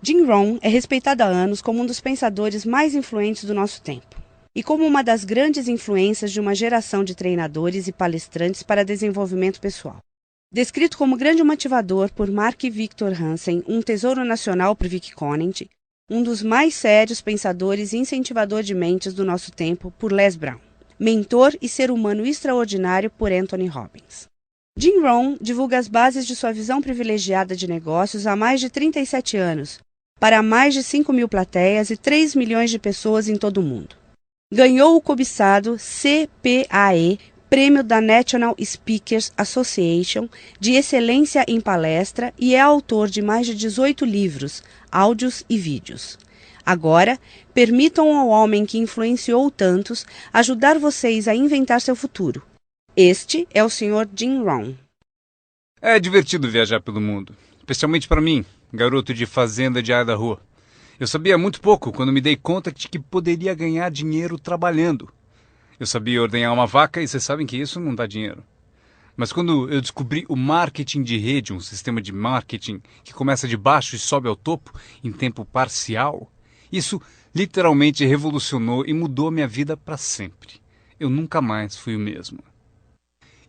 Jim Rohn é respeitado há anos como um dos pensadores mais influentes do nosso tempo e como uma das grandes influências de uma geração de treinadores e palestrantes para desenvolvimento pessoal. Descrito como grande motivador por Mark Victor Hansen, um tesouro nacional por Vic Conant, um dos mais sérios pensadores e incentivador de mentes do nosso tempo por Les Brown, mentor e ser humano extraordinário por Anthony Robbins. Jim Rohn divulga as bases de sua visão privilegiada de negócios há mais de 37 anos, para mais de 5.000 plateias e 3 milhões de pessoas em todo o mundo. Ganhou o cobiçado CPAE, Prêmio da National Speakers Association de Excelência em Palestra e é autor de mais de 18 livros, áudios e vídeos. Agora, permitam ao homem que influenciou tantos ajudar vocês a inventar seu futuro. Este é o Sr. Jim Rohn. É divertido viajar pelo mundo, especialmente para mim, garoto de fazenda de Idaho. Eu sabia muito pouco quando me dei conta de que poderia ganhar dinheiro trabalhando. Eu sabia ordenhar uma vaca e vocês sabem que isso não dá dinheiro. Mas quando eu descobri o marketing de rede, um sistema de marketing que começa de baixo e sobe ao topo em tempo parcial, isso literalmente revolucionou e mudou minha vida para sempre. Eu nunca mais fui o mesmo.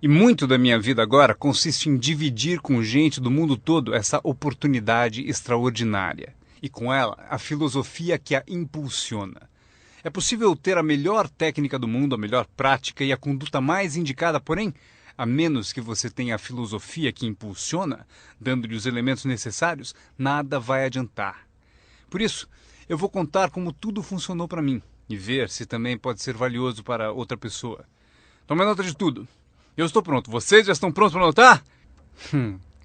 E muito da minha vida agora consiste em dividir com gente do mundo todo essa oportunidade extraordinária. E com ela, a filosofia que a impulsiona. É possível ter a melhor técnica do mundo, a melhor prática e a conduta mais indicada, porém, a menos que você tenha a filosofia que impulsiona, dando-lhe os elementos necessários, nada vai adiantar. Por isso, eu vou contar como tudo funcionou para mim e ver se também pode ser valioso para outra pessoa. Tome nota de tudo. Eu estou pronto. Vocês já estão prontos para anotar?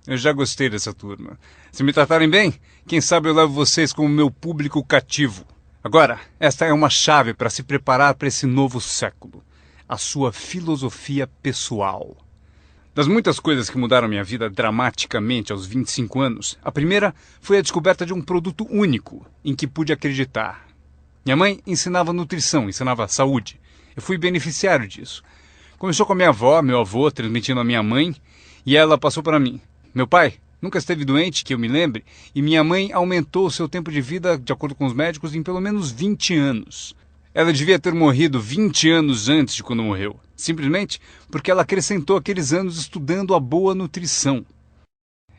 Eu já gostei dessa turma. Se me tratarem bem, quem sabe eu levo vocês como meu público cativo. Agora, esta é uma chave para se preparar para esse novo século. A sua filosofia pessoal. Das muitas coisas que mudaram minha vida dramaticamente aos 25 anos, a primeira foi a descoberta de um produto único em que pude acreditar. Minha mãe ensinava nutrição, ensinava saúde. Eu fui beneficiário disso. Começou com a minha avó, meu avô, transmitindo a minha mãe, e ela passou para mim. Meu pai nunca esteve doente, que eu me lembre, e minha mãe aumentou o seu tempo de vida, de acordo com os médicos, em pelo menos 20 anos. Ela devia ter morrido 20 anos antes de quando morreu, simplesmente porque ela acrescentou aqueles anos estudando a boa nutrição.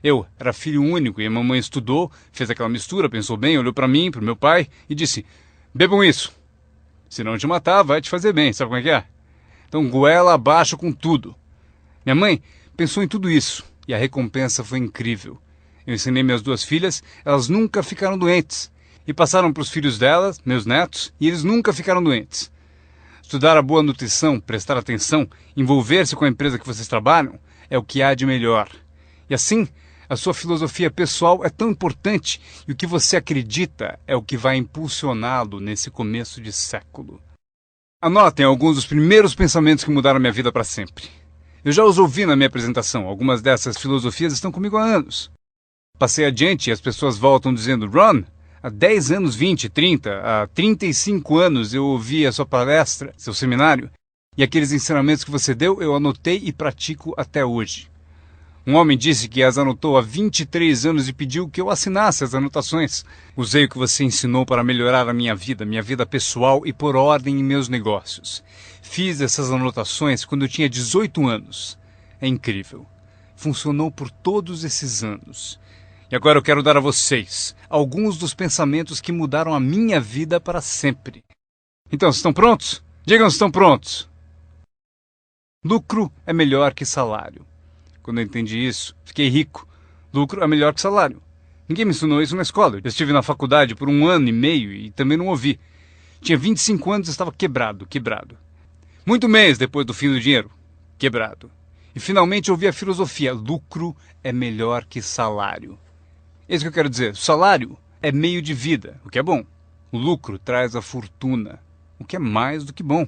Eu era filho único e a mamãe estudou, fez aquela mistura, pensou bem, olhou para mim, para o meu pai e disse: bebam isso. Se não te matar, vai te fazer bem, sabe como é que é? Então goela abaixo com tudo. Minha mãe pensou em tudo isso e a recompensa foi incrível. Eu ensinei minhas duas filhas, elas nunca ficaram doentes. E passaram para os filhos delas, meus netos, e eles nunca ficaram doentes. Estudar a boa nutrição, prestar atenção, envolver-se com a empresa que vocês trabalham, é o que há de melhor. E assim, a sua filosofia pessoal é tão importante e o que você acredita é o que vai impulsioná-lo nesse começo de século. Anotem alguns dos primeiros pensamentos que mudaram minha vida para sempre. Eu já os ouvi na minha apresentação, algumas dessas filosofias estão comigo há anos. Passei adiante e as pessoas voltam dizendo: Ron, há 10 anos, 20, 30, há 35 anos eu ouvi a sua palestra, seu seminário, e aqueles ensinamentos que você deu eu anotei e pratico até hoje. Um homem disse que as anotou há 23 anos e pediu que eu assinasse as anotações. Usei o que você ensinou para melhorar a minha vida pessoal e pôr ordem em meus negócios. Fiz essas anotações quando eu tinha 18 anos. É incrível. Funcionou por todos esses anos. E agora eu quero dar a vocês alguns dos pensamentos que mudaram a minha vida para sempre. Então, estão prontos? Digam se estão prontos. Lucro é melhor que salário. Quando eu entendi isso, fiquei rico. Lucro é melhor que salário. Ninguém me ensinou isso na escola. Eu estive na faculdade por 1 ano e meio e também não ouvi. Tinha 25 anos e estava quebrado. Muito mês depois do fim do dinheiro. Quebrado. E finalmente ouvi a filosofia. Lucro é melhor que salário. É isso que eu quero dizer. O salário é meio de vida, o que é bom. O lucro traz a fortuna, o que é mais do que bom.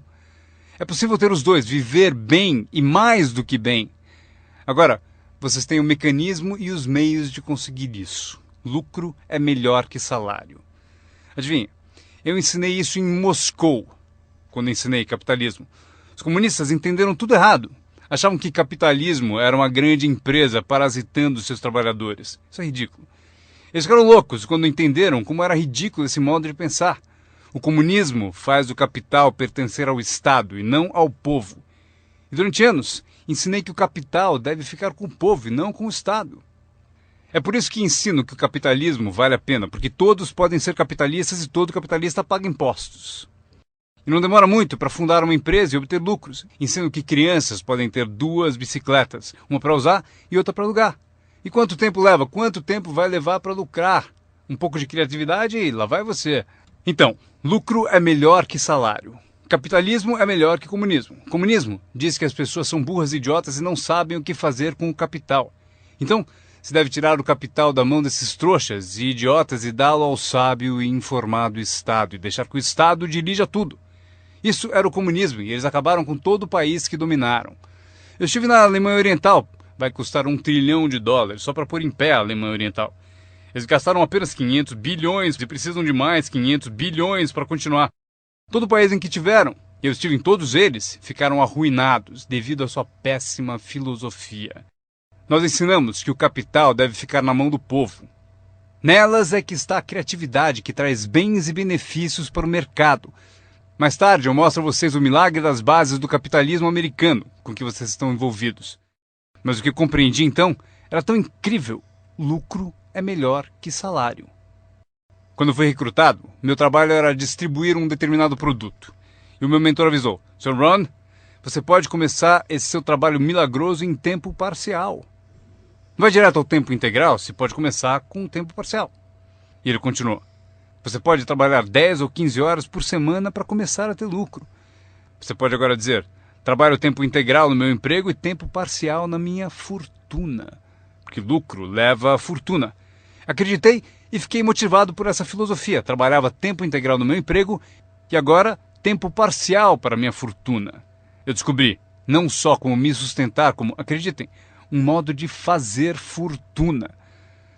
É possível ter os dois, viver bem e mais do que bem. Agora, vocês têm o mecanismo e os meios de conseguir isso. Lucro é melhor que salário. Adivinha, eu ensinei isso em Moscou, quando ensinei capitalismo. Os comunistas entenderam tudo errado. Achavam que capitalismo era uma grande empresa parasitando seus trabalhadores. Isso é ridículo. Eles ficaram loucos quando entenderam como era ridículo esse modo de pensar. O comunismo faz o capital pertencer ao Estado e não ao povo. E durante anos, ensinei que o capital deve ficar com o povo e não com o Estado. É por isso que ensino que o capitalismo vale a pena, porque todos podem ser capitalistas e todo capitalista paga impostos. E não demora muito para fundar uma empresa e obter lucros. Ensino que crianças podem ter 2 bicicletas, uma para usar e outra para alugar. E quanto tempo leva? Quanto tempo vai levar para lucrar? Um pouco de criatividade e lá vai você. Então, lucro é melhor que salário. Capitalismo é melhor que comunismo. Comunismo diz que as pessoas são burras e idiotas e não sabem o que fazer com o capital. Então, se deve tirar o capital da mão desses trouxas e idiotas e dá-lo ao sábio e informado Estado e deixar que o Estado dirija tudo. Isso era o comunismo e eles acabaram com todo o país que dominaram. Eu estive na Alemanha Oriental. Vai custar $1 trilhão só para pôr em pé a Alemanha Oriental. Eles gastaram apenas 500 bilhões e precisam de mais 500 bilhões para continuar. Todo país em que tiveram, e eu estive em todos eles, ficaram arruinados devido à sua péssima filosofia. Nós ensinamos que o capital deve ficar na mão do povo. Nelas é que está a criatividade que traz bens e benefícios para o mercado. Mais tarde eu mostro a vocês o milagre das bases do capitalismo americano com que vocês estão envolvidos. Mas o que eu compreendi então era tão incrível. Lucro é melhor que salário. Quando fui recrutado, meu trabalho era distribuir um determinado produto. E o meu mentor avisou: Sr. Ron, você pode começar esse seu trabalho milagroso em tempo parcial. Não vai direto ao tempo integral, se pode começar com um tempo parcial. E ele continuou: você pode trabalhar 10 ou 15 horas por semana para começar a ter lucro. Você pode agora dizer: trabalho tempo integral no meu emprego e tempo parcial na minha fortuna. Porque lucro leva a fortuna. Acreditei e fiquei motivado por essa filosofia. Trabalhava tempo integral no meu emprego e agora tempo parcial para a minha fortuna. Eu descobri não só como me sustentar, como, acreditem, um modo de fazer fortuna.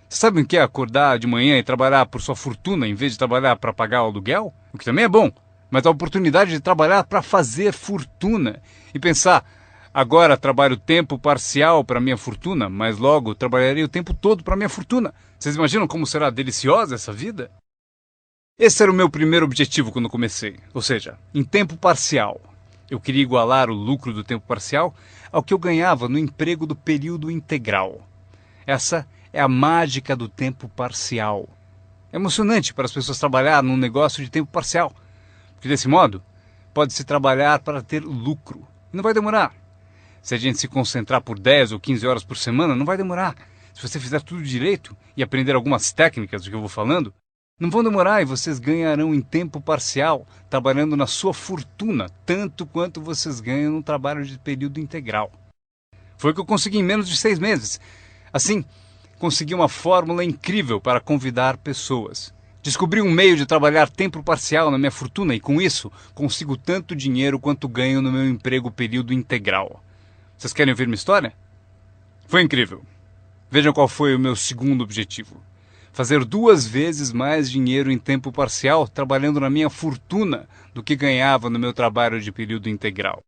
Vocês sabem o que é acordar de manhã e trabalhar por sua fortuna em vez de trabalhar para pagar o aluguel? O que também é bom, mas a oportunidade de trabalhar para fazer fortuna e pensar: agora trabalho tempo parcial para minha fortuna, mas logo trabalharei o tempo todo para minha fortuna. Vocês imaginam como será deliciosa essa vida? Esse era o meu primeiro objetivo quando comecei, ou seja, em tempo parcial. Eu queria igualar o lucro do tempo parcial ao que eu ganhava no emprego do período integral. Essa é a mágica do tempo parcial. É emocionante para as pessoas trabalhar num negócio de tempo parcial, porque desse modo pode-se trabalhar para ter lucro. E não vai demorar. Se a gente se concentrar por 10 ou 15 horas por semana, não vai demorar. Se você fizer tudo direito e aprender algumas técnicas do que eu vou falando, não vão demorar e vocês ganharão em tempo parcial, trabalhando na sua fortuna, tanto quanto vocês ganham no trabalho de período integral. Foi o que eu consegui em menos de 6 meses. Assim, consegui uma fórmula incrível para convidar pessoas. Descobri um meio de trabalhar tempo parcial na minha fortuna e com isso consigo tanto dinheiro quanto ganho no meu emprego período integral. Vocês querem ouvir minha história? Foi incrível. Vejam qual foi o meu segundo objetivo. Fazer 2 vezes mais dinheiro em tempo parcial trabalhando na minha fortuna do que ganhava no meu trabalho de período integral.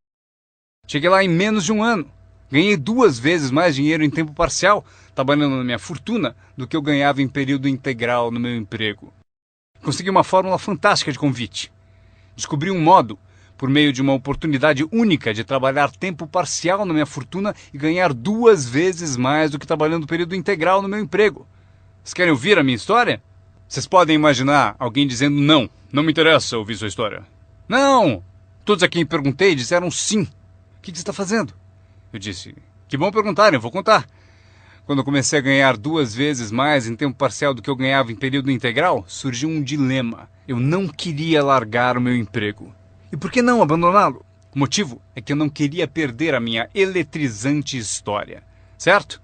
Cheguei lá em menos de um ano. Ganhei 2 vezes mais dinheiro em tempo parcial trabalhando na minha fortuna do que eu ganhava em período integral no meu emprego. Consegui uma fórmula fantástica de convite. Descobri um modo, por meio de uma oportunidade única de trabalhar tempo parcial na minha fortuna e ganhar 2 vezes mais do que trabalhando período integral no meu emprego. Vocês querem ouvir a minha história? Vocês podem imaginar alguém dizendo: não me interessa ouvir sua história. Não! Todos a quem perguntei disseram sim. O que você está fazendo? Eu disse: que bom perguntarem, eu vou contar. Quando eu comecei a ganhar 2 vezes mais em tempo parcial do que eu ganhava em período integral, surgiu um dilema. Eu não queria largar o meu emprego. E por que não abandoná-lo? O motivo é que eu não queria perder a minha eletrizante história. Certo?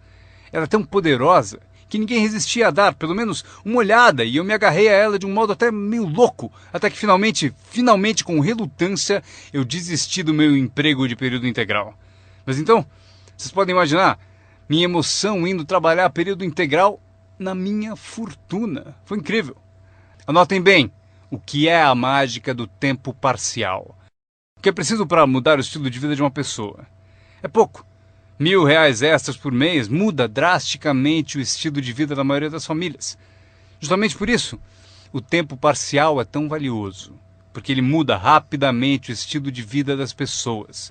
Ela é tão poderosa que ninguém resistia a dar pelo menos uma olhada e eu me agarrei a ela de um modo até meio louco, até que finalmente com relutância, eu desisti do meu emprego de período integral. Mas então, vocês podem imaginar minha emoção indo trabalhar período integral na minha fortuna. Foi incrível. Anotem bem o que é a mágica do tempo parcial. O que é preciso para mudar o estilo de vida de uma pessoa? É pouco. R$1.000 extras por mês muda drasticamente o estilo de vida da maioria das famílias. Justamente por isso, o tempo parcial é tão valioso, porque ele muda rapidamente o estilo de vida das pessoas.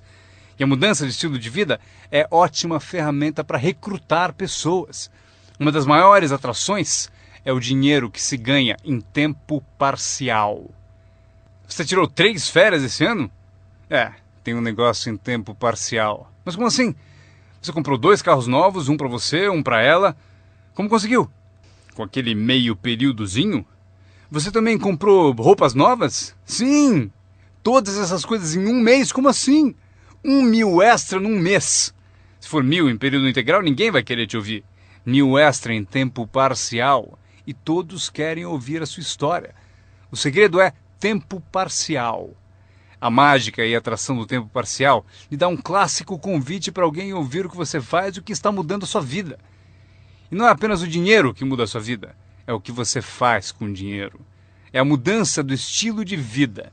E a mudança de estilo de vida é ótima ferramenta para recrutar pessoas. Uma das maiores atrações é o dinheiro que se ganha em tempo parcial. Você tirou 3 férias esse ano? Tem um negócio em tempo parcial. Mas como assim? Você comprou 2 carros novos, um para você, um para ela. Como conseguiu? Com aquele meio períodozinho? Você também comprou roupas novas? Sim! Todas essas coisas em um mês? Como assim? 1.000 extra num mês. Se for 1.000 em período integral, ninguém vai querer te ouvir. 1.000 extra em tempo parcial. E todos querem ouvir a sua história. O segredo é tempo parcial. A mágica e a atração do tempo parcial lhe dá um clássico convite para alguém ouvir o que você faz e o que está mudando a sua vida. E não é apenas o dinheiro que muda a sua vida, é o que você faz com o dinheiro. É a mudança do estilo de vida.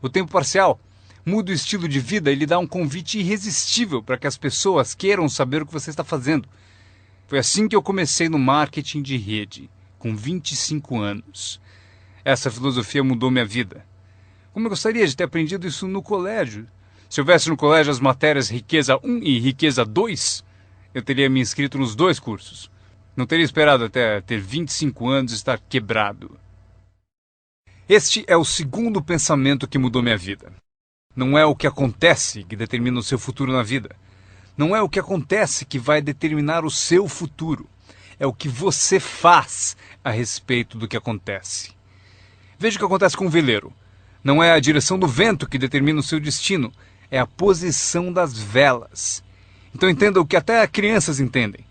O tempo parcial muda o estilo de vida e lhe dá um convite irresistível para que as pessoas queiram saber o que você está fazendo. Foi assim que eu comecei no marketing de rede, com 25 anos. Essa filosofia mudou minha vida. Como eu gostaria de ter aprendido isso no colégio. Se houvesse no colégio as matérias Riqueza 1 e Riqueza 2, eu teria me inscrito nos 2 cursos. Não teria esperado até ter 25 anos e estar quebrado. Este é o segundo pensamento que mudou minha vida. Não é o que acontece que determina o seu futuro na vida. Não é o que acontece que vai determinar o seu futuro. É o que você faz a respeito do que acontece. Veja o que acontece com um veleiro. Não é a direção do vento que determina o seu destino, é a posição das velas. Então entenda o que até crianças entendem.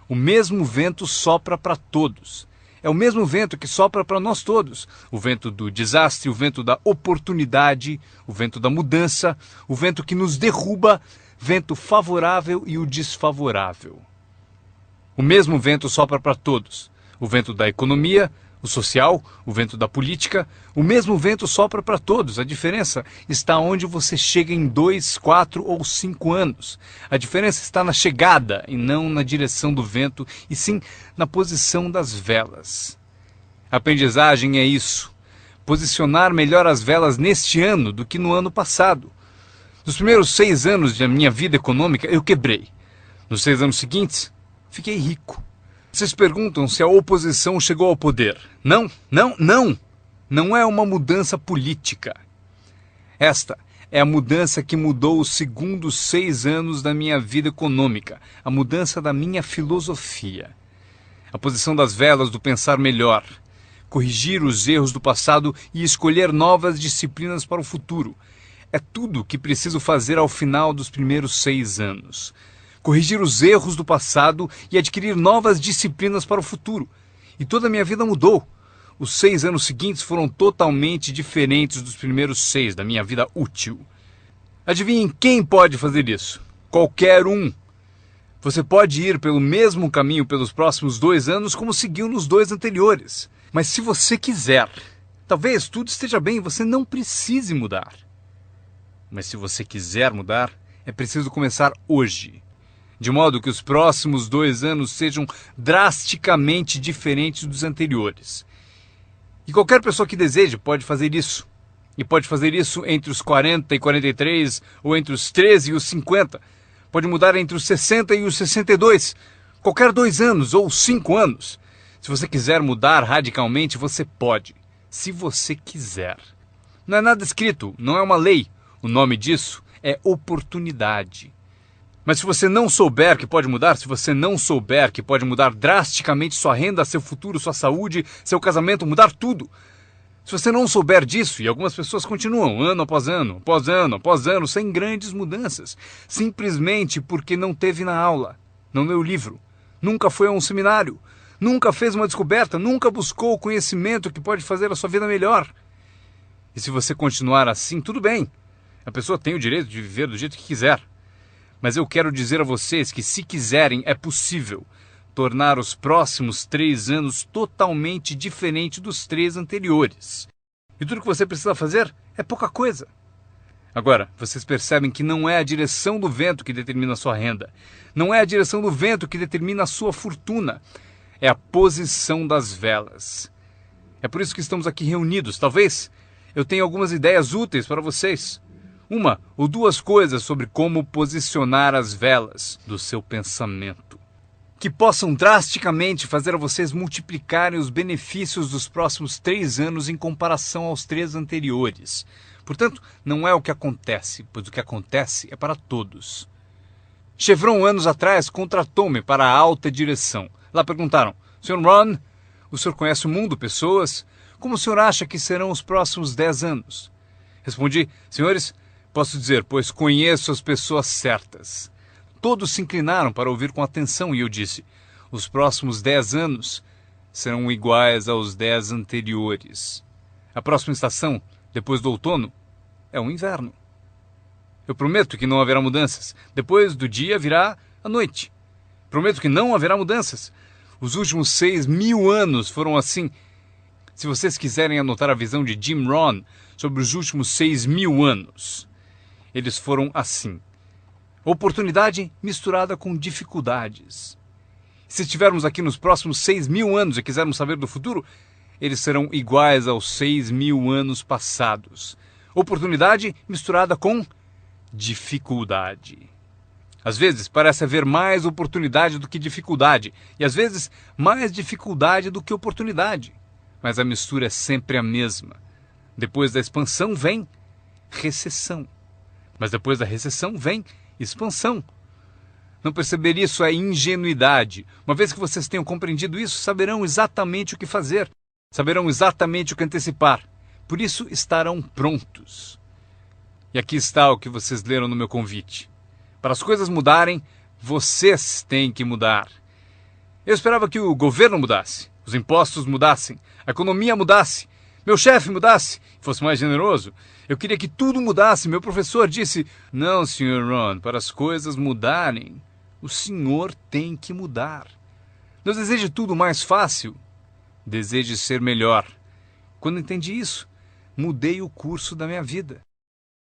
O mesmo vento sopra para todos. É o mesmo vento que sopra para nós todos. O vento do desastre, o vento da oportunidade, o vento da mudança, o vento que nos derruba, vento favorável e o desfavorável. O mesmo vento sopra para todos. O vento da economia, o social, o vento da política, o mesmo vento sopra para todos. A diferença está onde você chega em 2, 4 ou 5 anos. A diferença está na chegada e não na direção do vento, e sim na posição das velas. A aprendizagem é isso. Posicionar melhor as velas neste ano do que no ano passado. Nos primeiros 6 anos da minha vida econômica, eu quebrei. Nos 6 anos seguintes, fiquei rico. Vocês perguntam se a oposição chegou ao poder. Não. Não é uma mudança política. Esta é a mudança que mudou os segundos 6 anos da minha vida econômica. A mudança da minha filosofia. A posição das velas do pensar melhor. Corrigir os erros do passado e escolher novas disciplinas para o futuro. É tudo o que preciso fazer ao final dos primeiros 6 anos. Corrigir os erros do passado e adquirir novas disciplinas para o futuro. E toda a minha vida mudou. Os 6 anos seguintes foram totalmente diferentes dos primeiros 6 da minha vida útil. Adivinhem quem pode fazer isso? Qualquer um. Você pode ir pelo mesmo caminho pelos próximos 2 anos como seguiu nos 2 anteriores. Mas se você quiser, talvez tudo esteja bem e você não precise mudar. Mas se você quiser mudar, é preciso começar hoje. De modo que os próximos 2 anos sejam drasticamente diferentes dos anteriores. E qualquer pessoa que deseje pode fazer isso. E pode fazer isso entre os 40 e 43, ou entre os 13 e os 50. Pode mudar entre os 60 e os 62. Qualquer 2 anos ou 5 anos. Se você quiser mudar radicalmente, você pode. Se você quiser. Não é nada escrito, não é uma lei. O nome disso é oportunidade. Mas se você não souber que pode mudar, se você não souber que pode mudar drasticamente sua renda, seu futuro, sua saúde, seu casamento, mudar tudo. Se você não souber disso, e algumas pessoas continuam ano após ano, após ano, após ano, sem grandes mudanças, simplesmente porque não teve na aula, não leu o livro, nunca foi a um seminário, nunca fez uma descoberta, nunca buscou o conhecimento que pode fazer a sua vida melhor. E se você continuar assim, tudo bem. A pessoa tem o direito de viver do jeito que quiser. Mas eu quero dizer a vocês que, se quiserem, é possível tornar os próximos 3 anos totalmente diferentes dos 3 anteriores. E tudo que você precisa fazer é pouca coisa. Agora, vocês percebem que não é a direção do vento que determina a sua renda. Não é a direção do vento que determina a sua fortuna. é a posição das velas. É por isso que estamos aqui reunidos. Talvez eu tenha algumas ideias úteis para vocês. Uma ou duas coisas sobre como posicionar as velas do seu pensamento, que possam drasticamente fazer a vocês multiplicarem os benefícios dos próximos 3 anos em comparação aos 3 anteriores. Portanto, não é o que acontece, pois o que acontece é para todos. Chevron, anos atrás, contratou-me para a alta direção. Lá perguntaram: Sr. Ron, o senhor conhece o mundo, pessoas? Como o senhor acha que serão os próximos 10 anos? Respondi: senhores, posso dizer, pois conheço as pessoas certas. Todos se inclinaram para ouvir com atenção e eu disse: os próximos 10 anos serão iguais aos 10 anteriores. A próxima estação, depois do outono, é o inverno. Eu prometo que não haverá mudanças. Depois do dia virá a noite. Prometo que não haverá mudanças. Os últimos 6.000 anos foram assim. Se vocês quiserem anotar a visão de Jim Rohn sobre os últimos 6.000 anos, eles foram assim. Oportunidade misturada com dificuldades. Se estivermos aqui nos próximos 6.000 anos e quisermos saber do futuro, eles serão iguais aos 6.000 anos passados. Oportunidade misturada com dificuldade. Às vezes parece haver mais oportunidade do que dificuldade, e às vezes mais dificuldade do que oportunidade. Mas a mistura é sempre a mesma. Depois da expansão vem recessão. Mas depois da recessão vem expansão. Não perceber isso é ingenuidade. Uma vez que vocês tenham compreendido isso, saberão exatamente o que fazer. Saberão exatamente o que antecipar. Por isso estarão prontos. E aqui está o que vocês leram no meu convite. Para as coisas mudarem, vocês têm que mudar. Eu esperava que o governo mudasse, os impostos mudassem, a economia mudasse, meu chefe mudasse, fosse mais generoso. Eu queria que tudo mudasse. Meu professor disse: não, Sr. Ron, para as coisas mudarem, o senhor tem que mudar. Não deseje tudo mais fácil, deseje ser melhor. Quando entendi isso, mudei o curso da minha vida.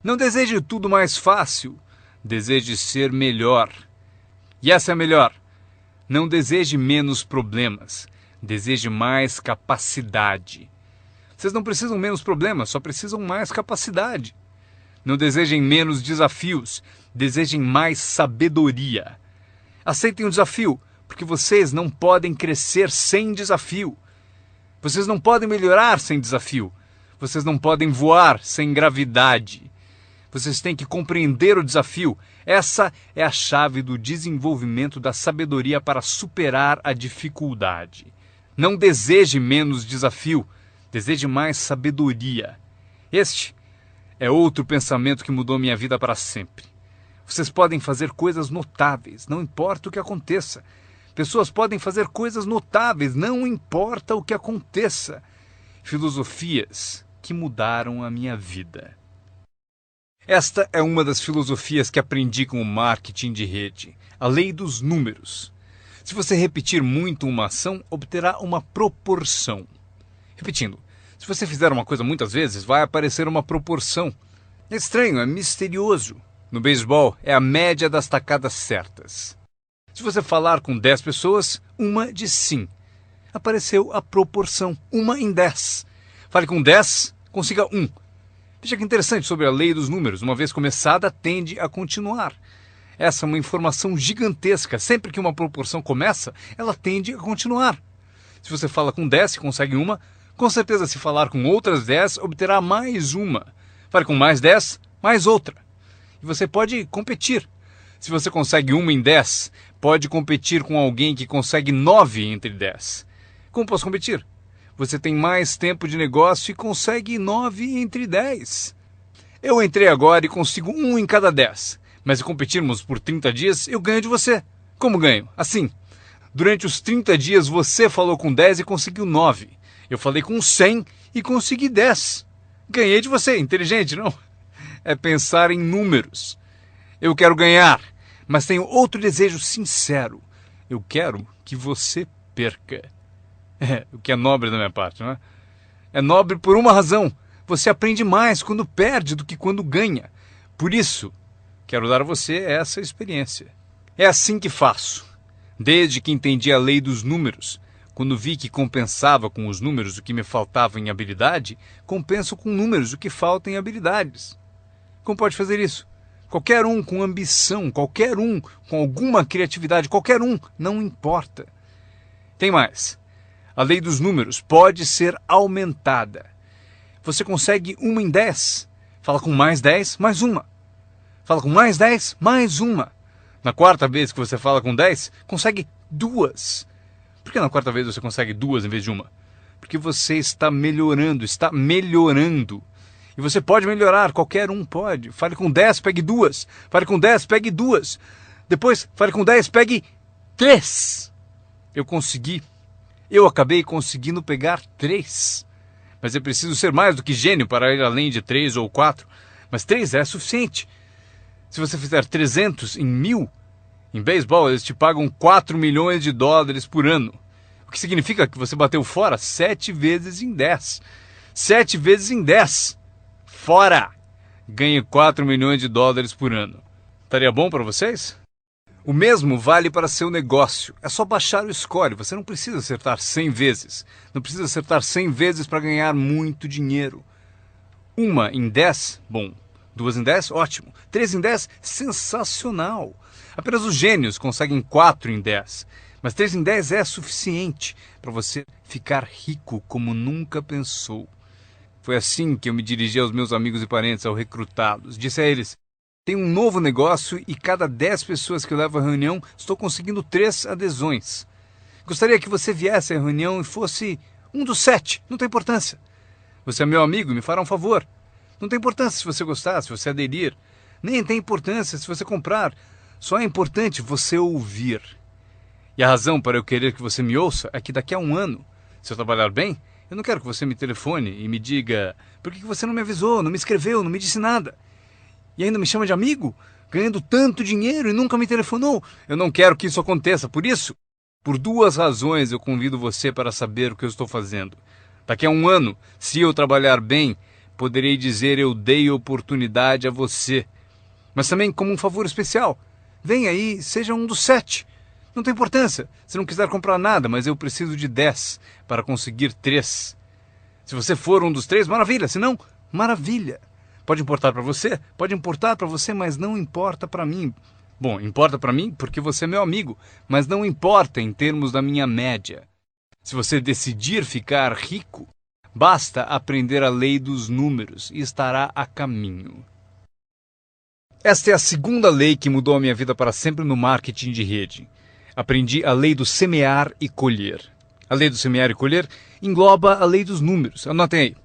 Não deseje tudo mais fácil, deseje ser melhor. E essa é a melhor. Não deseje menos problemas, deseje mais capacidade. Vocês não precisam menos problemas, só precisam mais capacidade. Não desejem menos desafios, desejem mais sabedoria. Aceitem o desafio, porque vocês não podem crescer sem desafio. Vocês não podem melhorar sem desafio. Vocês não podem voar sem gravidade. Vocês têm que compreender o desafio. Essa é a chave do desenvolvimento da sabedoria para superar a dificuldade. Não deseje menos desafio, deseje mais sabedoria. Este é outro pensamento que mudou minha vida para sempre. Vocês podem fazer coisas notáveis, não importa o que aconteça. Pessoas podem fazer coisas notáveis, não importa o que aconteça. Filosofias que mudaram a minha vida. Esta é uma das filosofias que aprendi com o marketing de rede, a lei dos números. Se você repetir muito uma ação, obterá uma proporção. Repetindo, se você fizer uma coisa muitas vezes, vai aparecer uma proporção. É estranho, é misterioso. No beisebol, é a média das tacadas certas. Se você falar com 10 pessoas, uma diz sim. Apareceu a proporção, 1 em 10. Fale com 10, consiga 1. Veja que interessante sobre a lei dos números. Uma vez começada, tende a continuar. Essa é uma informação gigantesca. Sempre que uma proporção começa, ela tende a continuar. Se você fala com 10 e consegue uma, com certeza se falar com outras 10, obterá mais uma. Fale com mais 10, mais outra. E você pode competir. Se você consegue 1 em 10, pode competir com alguém que consegue 9 entre 10. Como posso competir? Você tem mais tempo de negócio e consegue 9 entre 10. Eu entrei agora e consigo 1 em cada 10. Mas se competirmos por 30 dias, eu ganho de você. Como ganho? Assim. Durante os 30 dias você falou com 10 e conseguiu 9. Eu falei com 100 e consegui 10. Ganhei de você. Inteligente, não? É pensar em números. Eu quero ganhar, mas tenho outro desejo sincero. Eu quero que você perca. O que é nobre da minha parte, não é? É nobre por uma razão. Você aprende mais quando perde do que quando ganha. Por isso, quero dar a você essa experiência. É assim que faço. Desde que entendi a lei dos números, Quando vi que compensava com os números o que me faltava em habilidade, compenso com números o que falta em habilidades. Como pode fazer isso? Qualquer um com ambição, qualquer um com alguma criatividade, qualquer um, não importa. Tem mais. A lei dos números pode ser aumentada. Você consegue 1 em 10. Fala com mais 10, mais uma. Fala com mais 10, mais uma. Na quarta vez que você fala com 10, consegue 2. Por que na quarta vez você consegue 2 em vez de uma? Porque você está melhorando, está melhorando. E você pode melhorar, qualquer um pode. Fale com 10, pegue 2. Fale com 10, pegue 2. Depois, fale com 10, pegue 3. Eu consegui. Eu acabei conseguindo pegar 3. Mas é preciso ser mais do que gênio para ir além de 3 ou 4. Mas 3 é suficiente. Se você fizer 300 em 1000, em beisebol eles te pagam 4 milhões de dólares por ano. O que significa que você bateu fora 7 vezes em 10. 7 vezes em 10. Fora! Ganhe 4 milhões de dólares por ano. Estaria bom para vocês? O mesmo vale para seu negócio. É só baixar o score. Você não precisa acertar 100 vezes. Não precisa acertar 100 vezes para ganhar muito dinheiro. 1 em 10, bom. 2 em 10, ótimo. 3 em 10, sensacional. Apenas os gênios conseguem 4 em 10. Mas 3 em 10 é suficiente para você ficar rico como nunca pensou. Foi assim que eu me dirigi aos meus amigos e parentes ao recrutá-los. Disse a eles: tem um novo negócio e cada 10 pessoas que eu levo à reunião, estou conseguindo 3 adesões. Gostaria que você viesse à reunião e fosse um dos 7, não tem importância. Você é meu amigo e me fará um favor. Não tem importância se você gostar, se você aderir. Nem tem importância se você comprar. Só é importante você ouvir. E a razão para eu querer que você me ouça é que daqui a um ano, se eu trabalhar bem, eu não quero que você me telefone e me diga: por que você não me avisou, não me escreveu, não me disse nada? E ainda me chama de amigo, ganhando tanto dinheiro e nunca me telefonou. Eu não quero que isso aconteça. Por isso, por 2 razões eu convido você para saber o que eu estou fazendo. Daqui a um ano, se eu trabalhar bem, poderei dizer: eu dei oportunidade a você. Mas também como um favor especial. Venha aí, seja um dos 7. Não tem importância se não quiser comprar nada, mas eu preciso de 10 para conseguir 3. Se você for um dos 3, maravilha. Se não, maravilha. Pode importar para você? Pode importar para você, mas não importa para mim. Bom, importa para mim porque você é meu amigo, mas não importa em termos da minha média. Se você decidir ficar rico, basta aprender a lei dos números e estará a caminho. Esta é a segunda lei que mudou a minha vida para sempre no marketing de rede. Aprendi a lei do semear e colher. A lei do semear e colher engloba a lei dos números. Anotem aí.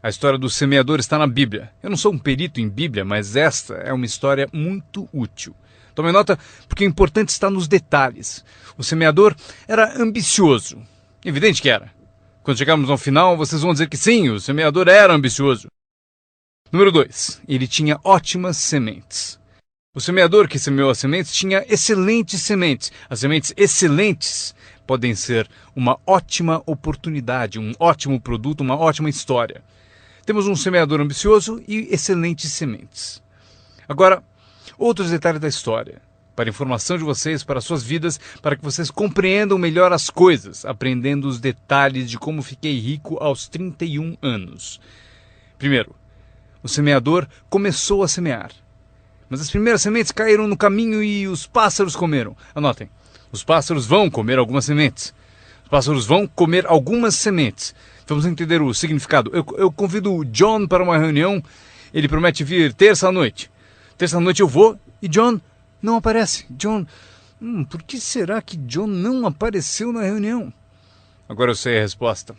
A história do semeador está na Bíblia. Eu não sou um perito em Bíblia, mas esta é uma história muito útil. Tome nota, porque o importante está nos detalhes. O semeador era ambicioso. Evidente que era. Quando chegarmos ao final, vocês vão dizer que sim, o semeador era ambicioso. Número 2. Ele tinha ótimas sementes. O semeador que semeou as sementes tinha excelentes sementes. As sementes excelentes podem ser uma ótima oportunidade, um ótimo produto, uma ótima história. Temos um semeador ambicioso e excelentes sementes. Agora, outros detalhes da história. Para a informação de vocês, para suas vidas, para que vocês compreendam melhor as coisas, aprendendo os detalhes de como fiquei rico aos 31 anos. Primeiro, o semeador começou a semear. Mas as primeiras sementes caíram no caminho e os pássaros comeram. Anotem, os pássaros vão comer algumas sementes. Os pássaros vão comer algumas sementes. Vamos entender o significado. Eu convido o John para uma reunião. Ele promete vir terça-noite. Terça-noite eu vou e John não aparece. John, por que será que John não apareceu na reunião? Agora eu sei a resposta.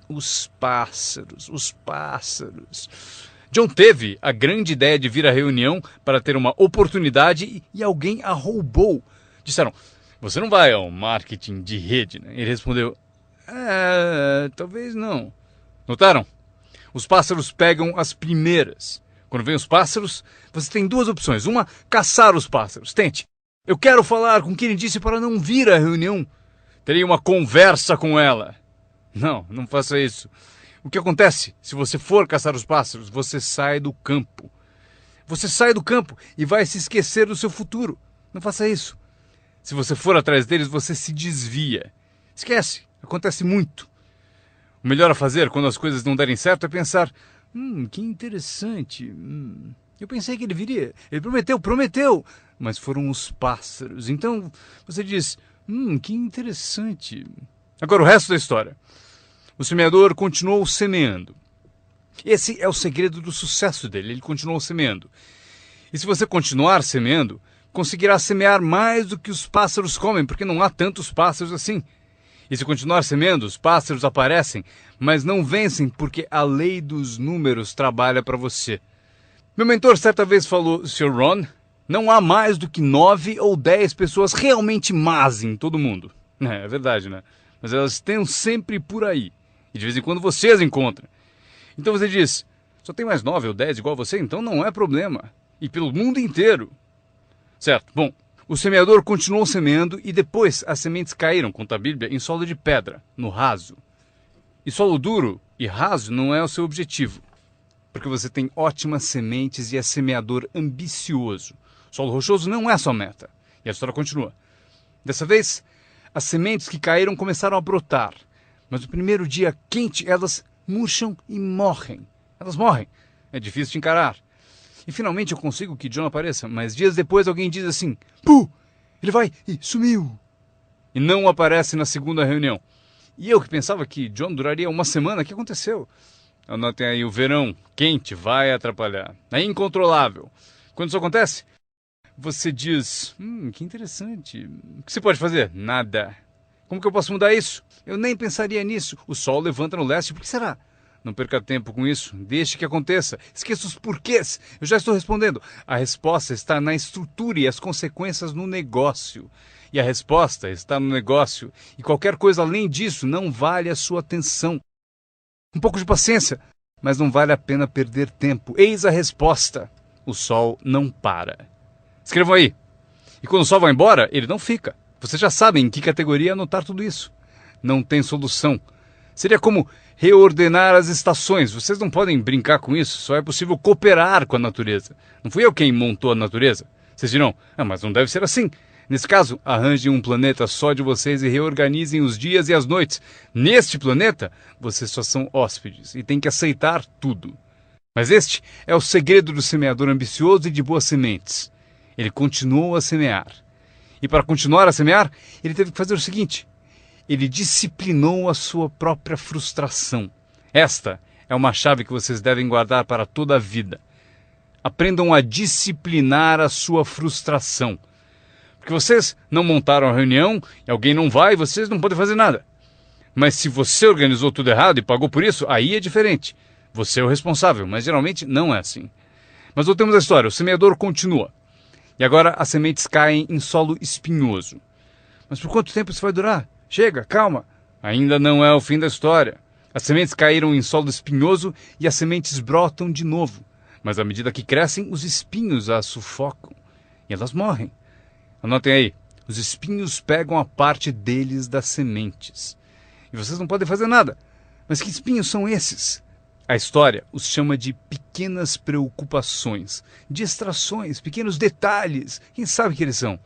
Os pássaros, os pássaros. John teve a grande ideia de vir à reunião para ter uma oportunidade e alguém a roubou. Disseram: você não vai ao marketing de rede, né? Ele respondeu: talvez não. Notaram? Os pássaros pegam as primeiras. Quando vem os pássaros, você tem 2 opções. Uma, caçar os pássaros. Tente. Eu quero falar com quem disse para não vir à reunião. Terei uma conversa com ela. Não faça isso. O que acontece? Se você for caçar os pássaros, você sai do campo. Você sai do campo e vai se esquecer do seu futuro. Não faça isso. Se você for atrás deles, você se desvia. Esquece. Acontece muito. O melhor a fazer quando as coisas não derem certo é pensar: que interessante. Eu pensei que ele viria. Ele prometeu. Mas foram os pássaros. Então você diz: que interessante. Agora o resto da história. O semeador continuou semeando. Esse é o segredo do sucesso dele. Ele continuou semeando. E se você continuar semeando, conseguirá semear mais do que os pássaros comem, porque não há tantos pássaros assim. E se continuar semeando, os pássaros aparecem, mas não vencem porque a lei dos números trabalha para você. Meu mentor certa vez falou: Sr. Ron, não há mais do que 9 ou 10 pessoas realmente más em todo mundo. É verdade, né? Mas elas estão sempre por aí. E de vez em quando você as encontra. Então você diz: só tem mais 9 ou 10 igual a você, então não é problema. E pelo mundo inteiro. Certo, bom. O semeador continuou semeando e depois as sementes caíram, conta a Bíblia, em solo de pedra, no raso. E solo duro e raso não é o seu objetivo, porque você tem ótimas sementes e é semeador ambicioso. Solo rochoso não é a sua meta. E a história continua. Dessa vez, as sementes que caíram começaram a brotar, mas no primeiro dia quente elas murcham e morrem. Elas morrem. É difícil de encarar. E finalmente eu consigo que John apareça, mas dias depois alguém diz assim: Puh! Ele vai e sumiu! E não aparece na segunda reunião. E eu que pensava que John duraria uma semana, o que aconteceu? Anotem aí, o verão quente vai atrapalhar. É incontrolável. Quando isso acontece, você diz: que interessante. O que você pode fazer? Nada. Como que eu posso mudar isso? Eu nem pensaria nisso. O sol levanta no leste, por que será? Não perca tempo com isso, deixe que aconteça. Esqueça os porquês. Eu já estou respondendo. A resposta está na estrutura e as consequências no negócio. E a resposta está no negócio. E qualquer coisa além disso não vale a sua atenção. Um pouco de paciência, mas não vale a pena perder tempo. Eis a resposta. O sol não para. Escrevam aí. E quando o sol vai embora, ele não fica. Vocês já sabem em que categoria anotar tudo isso. Não tem solução. Seria como reordenar as estações. Vocês não podem brincar com isso. Só é possível cooperar com a natureza. Não fui eu quem montou a natureza. Vocês dirão: mas não deve ser assim. Nesse caso, arranjem um planeta só de vocês e reorganizem os dias e as noites. Neste planeta, vocês só são hóspedes e têm que aceitar tudo. Mas este é o segredo do semeador ambicioso e de boas sementes. Ele continuou a semear. E para continuar a semear, ele teve que fazer o seguinte: ele disciplinou a sua própria frustração. Esta é uma chave que vocês devem guardar para toda a vida. Aprendam a disciplinar a sua frustração. Porque vocês não montaram a reunião, e alguém não vai, e vocês não podem fazer nada. Mas se você organizou tudo errado e pagou por isso, aí é diferente. Você é o responsável, mas geralmente não é assim. Mas voltemos à história. O semeador continua. E agora as sementes caem em solo espinhoso. Mas por quanto tempo isso vai durar? Chega, calma. Ainda não é o fim da história. As sementes caíram em solo espinhoso e as sementes brotam de novo. Mas à medida que crescem, os espinhos as sufocam. E elas morrem. Anotem aí. Os espinhos pegam a parte deles das sementes. E vocês não podem fazer nada. Mas que espinhos são esses? A história os chama de pequenas preocupações, distrações, pequenos detalhes. Quem sabe que eles são?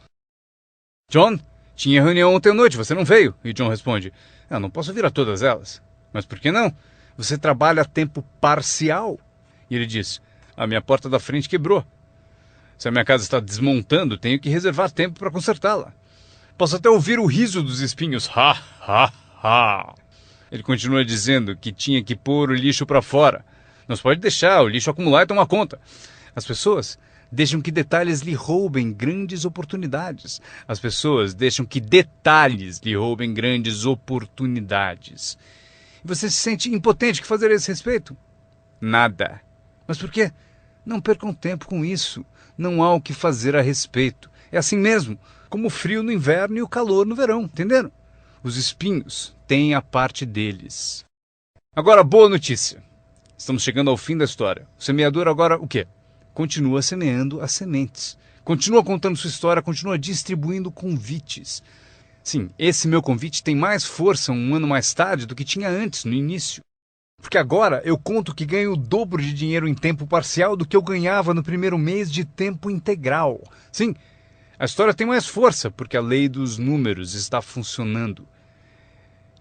John, tinha reunião ontem à noite, você não veio. E John responde: não posso vir a todas elas. Mas por que não? Você trabalha a tempo parcial. E ele diz: a minha porta da frente quebrou. Se a minha casa está desmontando, tenho que reservar tempo para consertá-la. Posso até ouvir o riso dos espinhos. Ha, ha, ha. Ele continua dizendo que tinha que pôr o lixo para fora. Não se pode deixar o lixo acumular e tomar conta. As pessoas deixam que detalhes lhe roubem grandes oportunidades. As pessoas deixam que detalhes lhe roubem grandes oportunidades. E você se sente impotente. O que fazer a esse respeito? Nada. Mas por quê? Não percam tempo com isso. Não há o que fazer a respeito. É assim mesmo, como o frio no inverno e o calor no verão, entenderam? Os espinhos têm a parte deles. Agora, boa notícia. Estamos chegando ao fim da história. O semeador agora o quê? Continua semeando as sementes. Continua contando sua história, continua distribuindo convites. Sim, esse meu convite tem mais força um ano mais tarde do que tinha antes, no início. Porque agora eu conto que ganho o dobro de dinheiro em tempo parcial do que eu ganhava no primeiro mês de tempo integral. Sim, a história tem mais força porque a lei dos números está funcionando.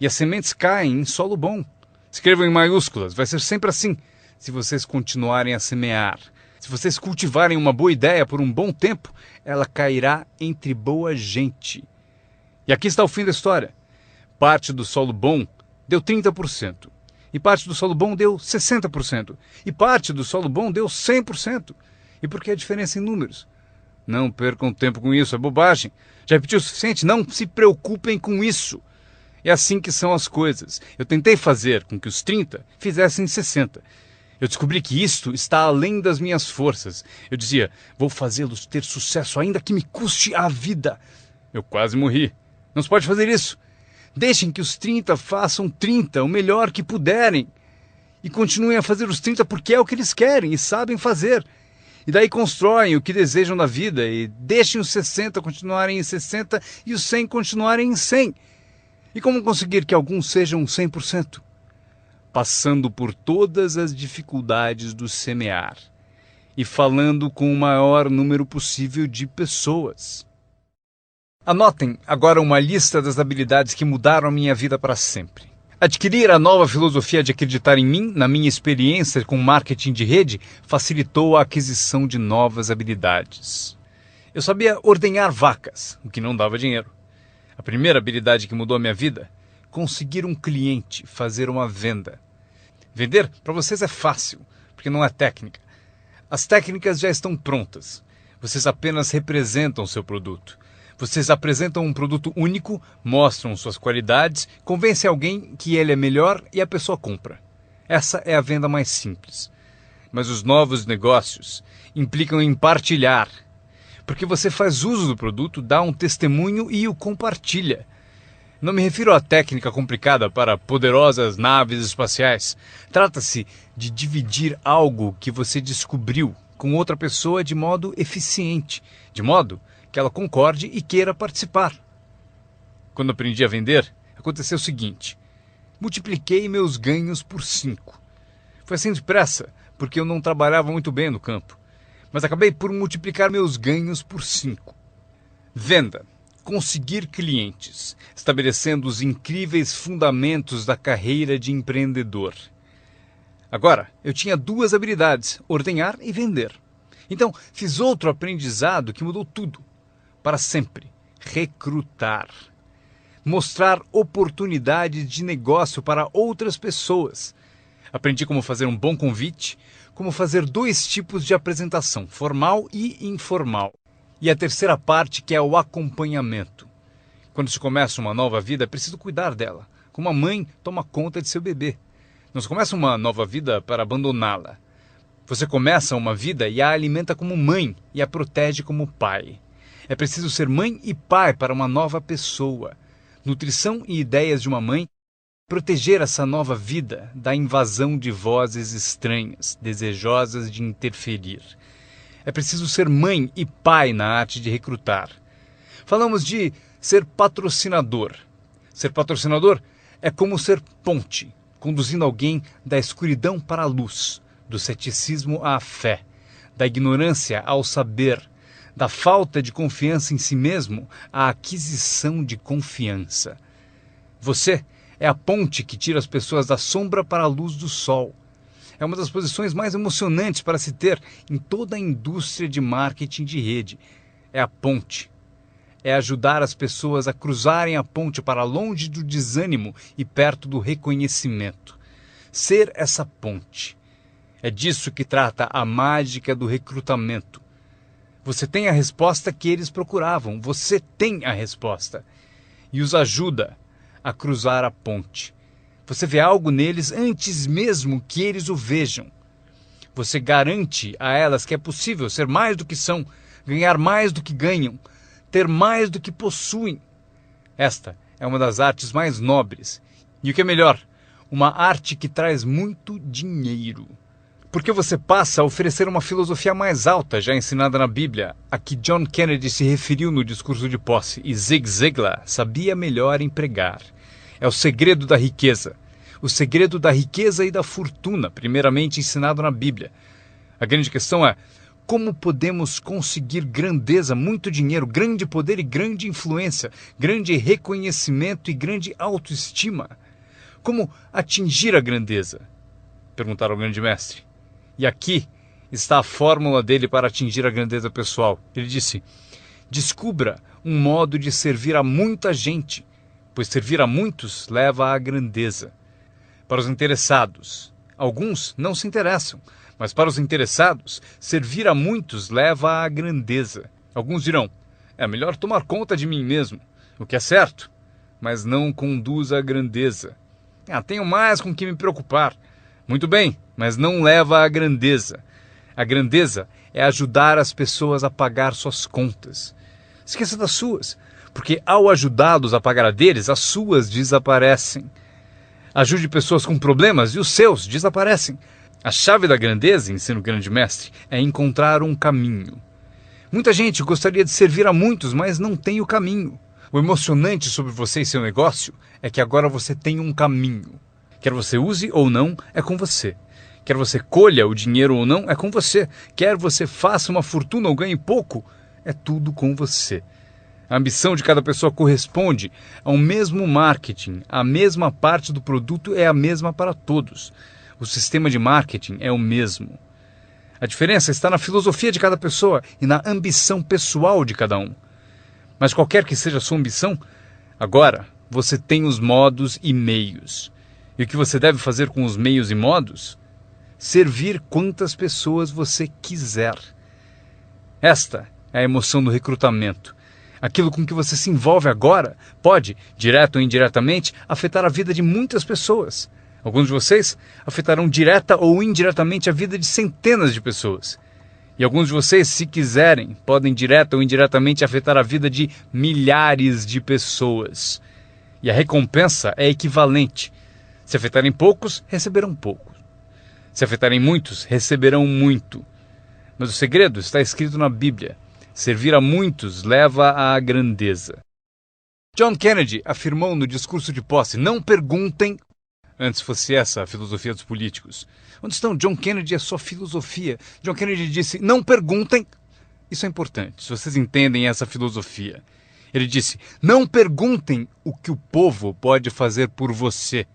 E as sementes caem em solo bom. Escrevam em maiúsculas, vai ser sempre assim. Se vocês continuarem a semear, se vocês cultivarem uma boa ideia por um bom tempo, ela cairá entre boa gente. E aqui está o fim da história. Parte do solo bom deu 30%. E parte do solo bom deu 60%. E parte do solo bom deu 100%. E por que a diferença em números? Não percam tempo com isso, é bobagem. Já repetiu o suficiente? Não se preocupem com isso. É assim que são as coisas. Eu tentei fazer com que os 30 fizessem 60. Eu descobri que isto está além das minhas forças. Eu dizia, vou fazê-los ter sucesso ainda que me custe a vida. Eu quase morri. Não se pode fazer isso. Deixem que os 30 façam 30, o melhor que puderem. E continuem a fazer os 30 porque é o que eles querem e sabem fazer. E daí constroem o que desejam da vida e deixem os 60 continuarem em 60 e os 100 continuarem em 100. E como conseguir que alguns sejam 100%? Passando por todas as dificuldades do semear e falando com o maior número possível de pessoas. Anotem agora uma lista das habilidades que mudaram a minha vida para sempre. Adquirir a nova filosofia de acreditar em mim, na minha experiência com marketing de rede, facilitou a aquisição de novas habilidades. Eu sabia ordenhar vacas, o que não dava dinheiro. A primeira habilidade que mudou a minha vida, conseguir um cliente, fazer uma venda. Vender para vocês é fácil, porque não é técnica. As técnicas já estão prontas. Vocês apenas representam seu produto. Vocês apresentam um produto único, mostram suas qualidades, convencem alguém que ele é melhor e a pessoa compra. Essa é a venda mais simples. Mas os novos negócios implicam em partilhar. Porque você faz uso do produto, dá um testemunho e o compartilha. Não me refiro à técnica complicada para poderosas naves espaciais. Trata-se de dividir algo que você descobriu com outra pessoa de modo eficiente, de modo que ela concorde e queira participar. Quando aprendi a vender, aconteceu o seguinte. Multipliquei meus ganhos por 5. Foi assim depressa, porque eu não trabalhava muito bem no campo. Mas acabei por multiplicar meus ganhos por 5. Venda. Conseguir clientes, estabelecendo os incríveis fundamentos da carreira de empreendedor. Agora, eu tinha 2 habilidades, ordenhar e vender. Então, fiz outro aprendizado que mudou tudo. Para sempre, recrutar. Mostrar oportunidades de negócio para outras pessoas. Aprendi como fazer um bom convite, como fazer 2 tipos de apresentação, formal e informal. E a terceira parte, que é o acompanhamento. Quando se começa uma nova vida, é preciso cuidar dela, como a mãe toma conta de seu bebê. Não se começa uma nova vida para abandoná-la. Você começa uma vida e a alimenta como mãe e a protege como pai. É preciso ser mãe e pai para uma nova pessoa. Nutrição e ideias de uma mãe. Proteger essa nova vida da invasão de vozes estranhas, desejosas de interferir. É preciso ser mãe e pai na arte de recrutar. Falamos de ser patrocinador. Ser patrocinador é como ser ponte, conduzindo alguém da escuridão para a luz, do ceticismo à fé, da ignorância ao saber, da falta de confiança em si mesmo à aquisição de confiança. Você é a ponte que tira as pessoas da sombra para a luz do sol. É uma das posições mais emocionantes para se ter em toda a indústria de marketing de rede. É a ponte. É ajudar as pessoas a cruzarem a ponte para longe do desânimo e perto do reconhecimento. Ser essa ponte. É disso que trata a mágica do recrutamento. Você tem a resposta que eles procuravam. Você tem a resposta. E os ajuda a cruzar a ponte. Você vê algo neles antes mesmo que eles o vejam. Você garante a elas que é possível ser mais do que são, ganhar mais do que ganham, ter mais do que possuem. Esta é uma das artes mais nobres. E o que é melhor, uma arte que traz muito dinheiro. Porque você passa a oferecer uma filosofia mais alta já ensinada na Bíblia, a que John Kennedy se referiu no discurso de posse e Zig Ziglar sabia melhor empregar. É o segredo da riqueza. O segredo da riqueza e da fortuna, primeiramente ensinado na Bíblia. A grande questão é, Como podemos conseguir grandeza, muito dinheiro, grande poder e grande influência, grande reconhecimento e grande autoestima? Como atingir a grandeza? Perguntaram ao grande mestre. E aqui está a fórmula dele para atingir a grandeza pessoal. Ele disse: descubra um modo de servir a muita gente, pois servir a muitos leva à grandeza. Para os interessados, alguns não se interessam, mas para os interessados, servir a muitos leva à grandeza. Alguns dirão: é melhor tomar conta de mim mesmo, o que é certo, mas não conduz à grandeza. Tenho mais com que me preocupar. Muito bem, mas não leva à grandeza. A grandeza é ajudar as pessoas a pagar suas contas. Esqueça das suas, porque ao ajudá-los a pagar a deles, as suas desaparecem. Ajude pessoas com problemas e os seus desaparecem. A chave da grandeza, ensina o grande mestre, é encontrar um caminho. Muita gente gostaria de servir a muitos, mas não tem o caminho. O emocionante sobre você e seu negócio é que agora você tem um caminho. Quer você use ou não, é com você. Quer você colha o dinheiro ou não, é com você. Quer você faça uma fortuna ou ganhe pouco, é tudo com você. A ambição de cada pessoa corresponde ao mesmo marketing. A mesma parte do produto é a mesma para todos. O sistema de marketing é o mesmo. A diferença está na filosofia de cada pessoa e na ambição pessoal de cada um. Mas qualquer que seja a sua ambição, agora você tem os modos e meios. E o que você deve fazer com os meios e modos? Servir quantas pessoas você quiser. Esta é a emoção do recrutamento. Aquilo com que você se envolve agora pode, direto ou indiretamente, afetar a vida de muitas pessoas. Alguns de vocês afetarão direta ou indiretamente a vida de centenas de pessoas. E alguns de vocês, se quiserem, podem direta ou indiretamente afetar a vida de milhares de pessoas. E a recompensa é equivalente. Se afetarem poucos, receberão pouco. Se afetarem muitos, receberão muito. Mas o segredo está escrito na Bíblia. Servir a muitos leva à grandeza. John Kennedy afirmou no discurso de posse: não perguntem. Antes fosse essa a filosofia dos políticos. Onde estão John Kennedy e a sua filosofia? John Kennedy disse: não perguntem. Isso é importante, se vocês entendem essa filosofia. Ele disse: não perguntem o que o povo pode fazer por você.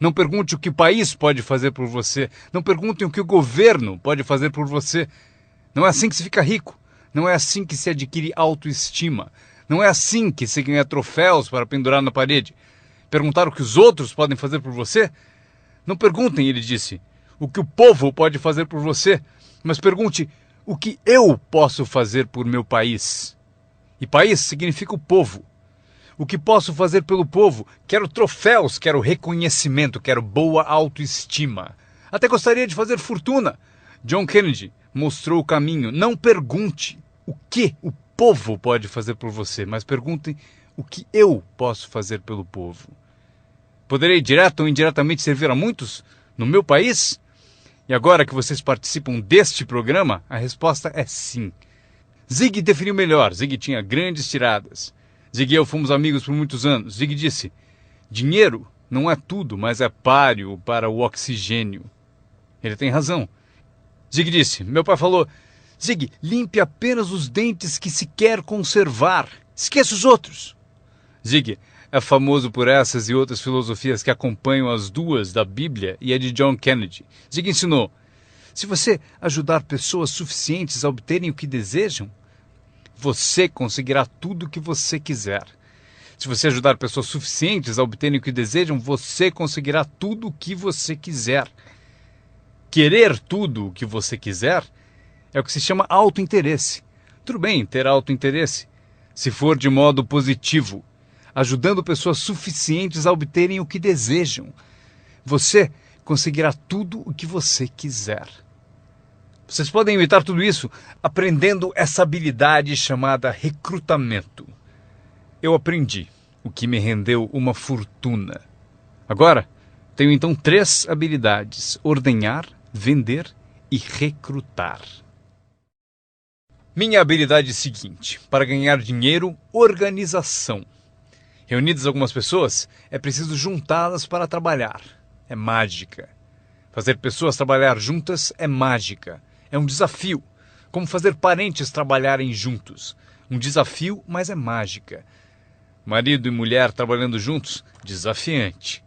Não pergunte o que o país pode fazer por você. Não perguntem o que o governo pode fazer por você. Não é assim que se fica rico. Não é assim que se adquire autoestima. Não é assim que se ganha troféus para pendurar na parede. Perguntar o que os outros podem fazer por você? Não perguntem, ele disse, o que o povo pode fazer por você, mas pergunte o que eu posso fazer por meu país. E país significa o povo. O que posso fazer pelo povo? Quero troféus, quero reconhecimento, quero boa autoestima. Até gostaria de fazer fortuna. John Kennedy mostrou o caminho. Não pergunte o que o povo pode fazer por você, mas pergunte o que eu posso fazer pelo povo. Poderei direto ou indiretamente servir a muitos no meu país? E agora que vocês participam deste programa, a resposta é sim. Zig definiu melhor. Zig tinha grandes tiradas. Zig e eu fomos amigos por muitos anos. Zig disse: dinheiro não é tudo, mas é páreo para o oxigênio. Ele tem razão. Zig disse: meu pai falou: Zig, limpe apenas os dentes que se quer conservar. Esqueça os outros. Zig é famoso por essas e outras filosofias que acompanham as duas da Bíblia e a de John Kennedy. Zig ensinou: se você ajudar pessoas suficientes a obterem o que desejam, você conseguirá tudo o que você quiser. Se você ajudar pessoas suficientes a obterem o que desejam, você conseguirá tudo o que você quiser. Querer tudo o que você quiser é o que se chama autointeresse. Tudo bem ter autointeresse, se for de modo positivo, ajudando pessoas suficientes a obterem o que desejam. Você conseguirá tudo o que você quiser. Vocês podem imitar tudo isso aprendendo essa habilidade chamada recrutamento. Eu aprendi, o que me rendeu uma fortuna. Agora, tenho então 3 habilidades: ordenhar, vender e recrutar. Minha habilidade é a seguinte: para ganhar dinheiro, organização. Reunidas algumas pessoas, é preciso juntá-las para trabalhar. É mágica. Fazer pessoas trabalhar juntas é mágica. É um desafio. Como fazer parentes trabalharem juntos. Um desafio, mas é mágica. Marido e mulher trabalhando juntos, desafiante.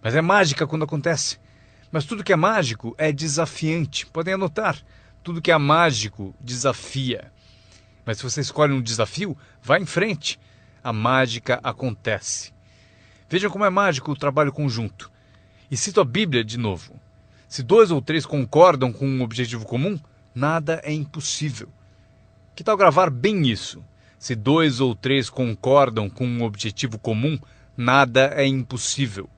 Mas é mágica quando acontece. Mas tudo que é mágico é desafiante. Podem anotar. Tudo que é mágico desafia. Mas se você escolhe um desafio, vá em frente. A mágica acontece. Vejam como é mágico o trabalho conjunto. E cito a Bíblia de novo. Se 2 ou 3 concordam com um objetivo comum, nada é impossível. Que tal gravar bem isso? Se 2 ou 3 concordam com um objetivo comum, nada é impossível.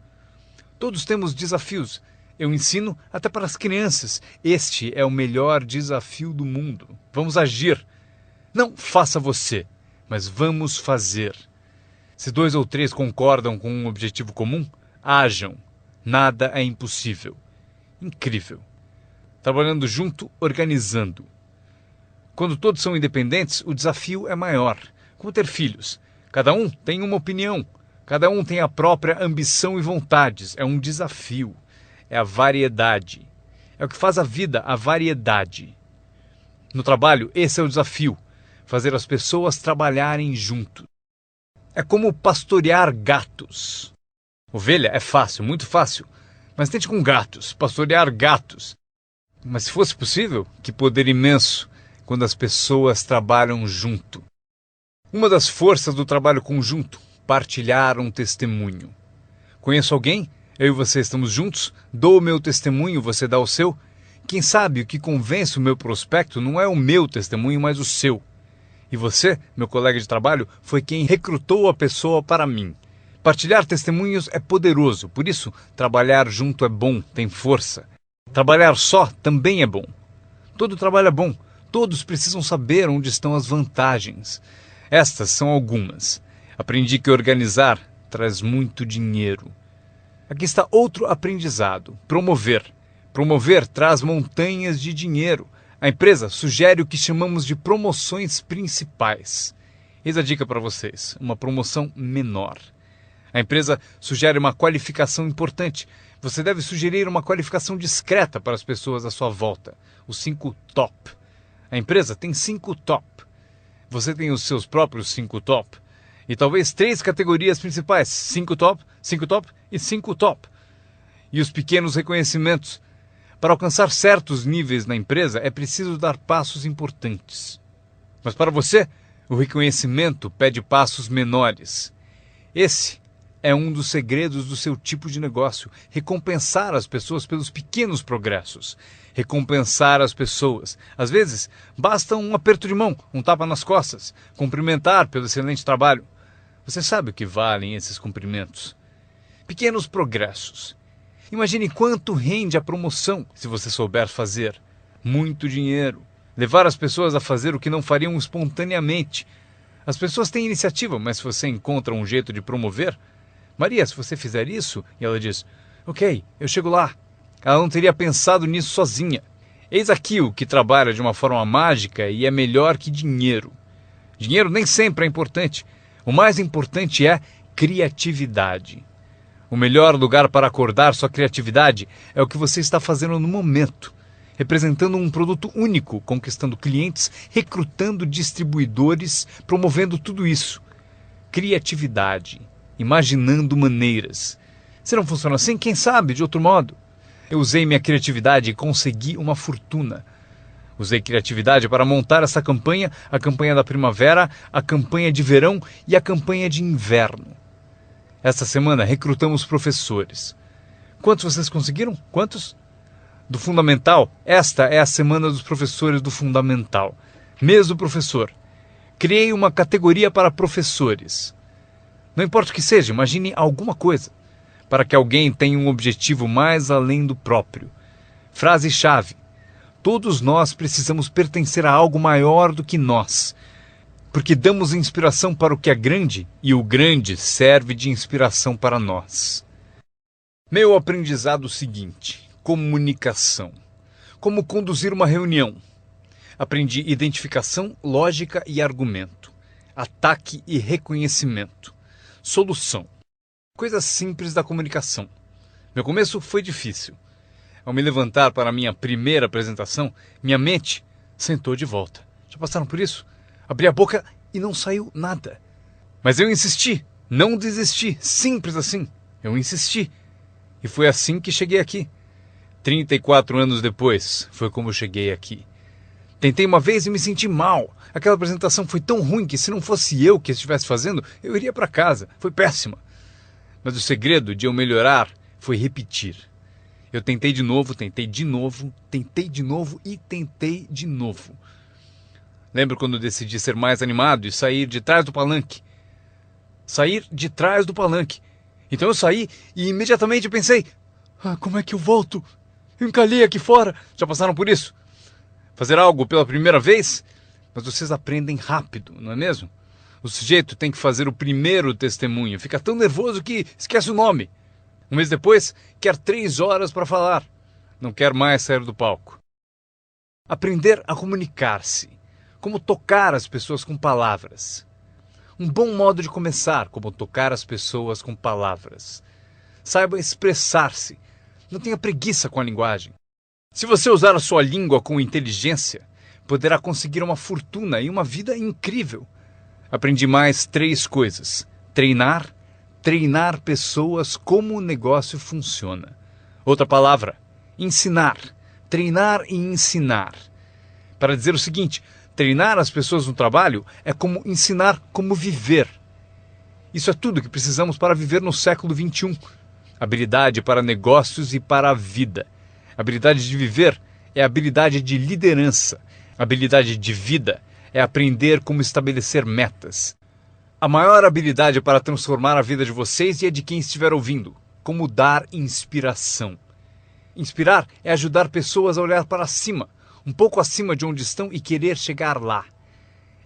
Todos temos desafios. Eu ensino até para as crianças. Este é o melhor desafio do mundo. Vamos agir. Não faça você, mas vamos fazer. Se 2 ou 3 concordam com um objetivo comum, hajam. Nada é impossível. Incrível. Trabalhando junto, organizando. Quando todos são independentes, o desafio é maior. Como ter filhos. Cada um tem uma opinião. Cada um tem a própria ambição e vontades. É um desafio. É a variedade. É o que faz a vida, a variedade. No trabalho, esse é o desafio. Fazer as pessoas trabalharem juntos. É como pastorear gatos. Ovelha é fácil, muito fácil. Mas tente com gatos, pastorear gatos. Mas se fosse possível, que poder imenso quando as pessoas trabalham junto. Uma das forças do trabalho conjunto, partilhar um testemunho. Conheço alguém? Eu e você estamos juntos? Dou o meu testemunho, você dá o seu? Quem sabe o que convence o meu prospecto não é o meu testemunho, mas o seu. E você, meu colega de trabalho, foi quem recrutou a pessoa para mim. Partilhar testemunhos é poderoso, por isso trabalhar junto é bom, tem força. Trabalhar só também é bom. Todo trabalho é bom, todos precisam saber onde estão as vantagens. Estas são algumas. Aprendi que organizar traz muito dinheiro. Aqui está outro aprendizado, promover. Promover traz montanhas de dinheiro. A empresa sugere o que chamamos de promoções principais. Eis a dica para vocês, uma promoção menor. A empresa sugere uma qualificação importante. Você deve sugerir uma qualificação discreta para as pessoas à sua volta. Os 5 top. A empresa tem 5 top. Você tem os seus próprios 5 top. E talvez 3 categorias principais. 5 top, 5 top e 5 top. E os pequenos reconhecimentos. Para alcançar certos níveis na empresa, é preciso dar passos importantes. Mas para você, o reconhecimento pede passos menores. Esse é um dos segredos do seu tipo de negócio. Recompensar as pessoas pelos pequenos progressos. Recompensar as pessoas. Às vezes, basta um aperto de mão, um tapa nas costas. Cumprimentar pelo excelente trabalho. Você sabe o que valem esses cumprimentos. Pequenos progressos. Imagine quanto rende a promoção se você souber fazer. Muito dinheiro. Levar as pessoas a fazer o que não fariam espontaneamente. As pessoas têm iniciativa, mas se você encontra um jeito de promover... Maria, se você fizer isso... E ela diz, ok, eu chego lá. Ela não teria pensado nisso sozinha. Eis aqui o que trabalha de uma forma mágica e é melhor que dinheiro. Dinheiro nem sempre é importante. O mais importante é criatividade. O melhor lugar para acordar sua criatividade é o que você está fazendo no momento. Representando um produto único, conquistando clientes, recrutando distribuidores, promovendo tudo isso. Criatividade. Imaginando maneiras. Se não funciona assim, quem sabe de outro modo? Eu usei minha criatividade e consegui uma fortuna. Usei criatividade para montar essa campanha, a campanha da primavera, a campanha de verão e a campanha de inverno. Esta semana recrutamos professores. Quantos vocês conseguiram? Quantos? Do Fundamental, esta é a semana dos professores do Fundamental. Mês do professor. Criei uma categoria para professores. Não importa o que seja, imagine alguma coisa. Para que alguém tenha um objetivo mais além do próprio. Frase-chave. Todos nós precisamos pertencer a algo maior do que nós. Porque damos inspiração para o que é grande e o grande serve de inspiração para nós. Meu aprendizado seguinte. Comunicação. Como conduzir uma reunião. Aprendi identificação, lógica e argumento. Ataque e reconhecimento. Solução. Coisas simples da comunicação. Meu começo foi difícil. Ao me levantar para a minha primeira apresentação, minha mente sentou de volta. Já passaram por isso? Abri a boca e não saiu nada. Mas eu insisti, não desisti, simples assim. Eu insisti. E foi assim que cheguei aqui. 34 anos depois, foi como eu cheguei aqui. Tentei uma vez e me senti mal. Aquela apresentação foi tão ruim que se não fosse eu que estivesse fazendo, eu iria para casa. Foi péssima. Mas o segredo de eu melhorar foi repetir. Eu tentei de novo, tentei de novo, tentei de novo e tentei de novo. Lembro quando decidi ser mais animado e sair de trás do palanque. Sair de trás do palanque. Então eu saí e imediatamente pensei, como é que eu volto? Eu encalhei aqui fora. Já passaram por isso? Fazer algo pela primeira vez? Mas vocês aprendem rápido, não é mesmo? O sujeito tem que fazer o primeiro testemunho. Fica tão nervoso que esquece o nome. Um mês depois, quer 3 horas para falar. Não quer mais sair do palco. Aprender a comunicar-se. Como tocar as pessoas com palavras. Um bom modo de começar, como tocar as pessoas com palavras. Saiba expressar-se. Não tenha preguiça com a linguagem. Se você usar a sua língua com inteligência, poderá conseguir uma fortuna e uma vida incrível. Aprendi mais 3 coisas. Treinar pessoas como o negócio funciona. Outra palavra, ensinar. Treinar e ensinar. Para dizer o seguinte, treinar as pessoas no trabalho é como ensinar como viver. Isso é tudo que precisamos para viver no século XXI. Habilidade para negócios e para a vida. Habilidade de viver é habilidade de liderança. Habilidade de vida é aprender como estabelecer metas. A maior habilidade para transformar a vida de vocês e a de quem estiver ouvindo. Como dar inspiração. Inspirar é ajudar pessoas a olhar para cima, um pouco acima de onde estão e querer chegar lá.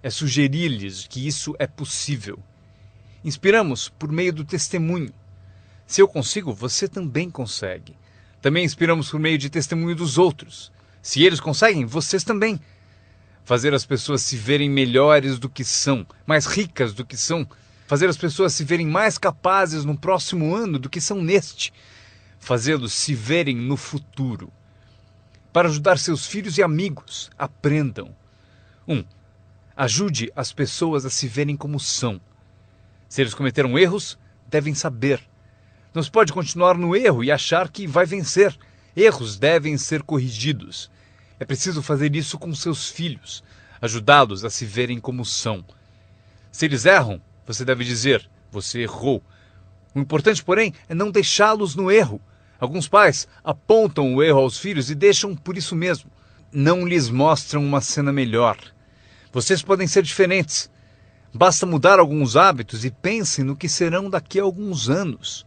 É sugerir-lhes que isso é possível. Inspiramos por meio do testemunho. Se eu consigo, você também consegue. Também inspiramos por meio de testemunho dos outros. Se eles conseguem, vocês também. Fazer as pessoas se verem melhores do que são, mais ricas do que são. Fazer as pessoas se verem mais capazes no próximo ano do que são neste. Fazê-los se verem no futuro. Para ajudar seus filhos e amigos, aprendam. 1. Ajude as pessoas a se verem como são. Se eles cometeram erros, devem saber. Não se pode continuar no erro e achar que vai vencer. Erros devem ser corrigidos. É preciso fazer isso com seus filhos, ajudá-los a se verem como são. Se eles erram, você deve dizer, você errou. O importante, porém, é não deixá-los no erro. Alguns pais apontam o erro aos filhos e deixam por isso mesmo. Não lhes mostram uma cena melhor. Vocês podem ser diferentes. Basta mudar alguns hábitos e pensem no que serão daqui a alguns anos.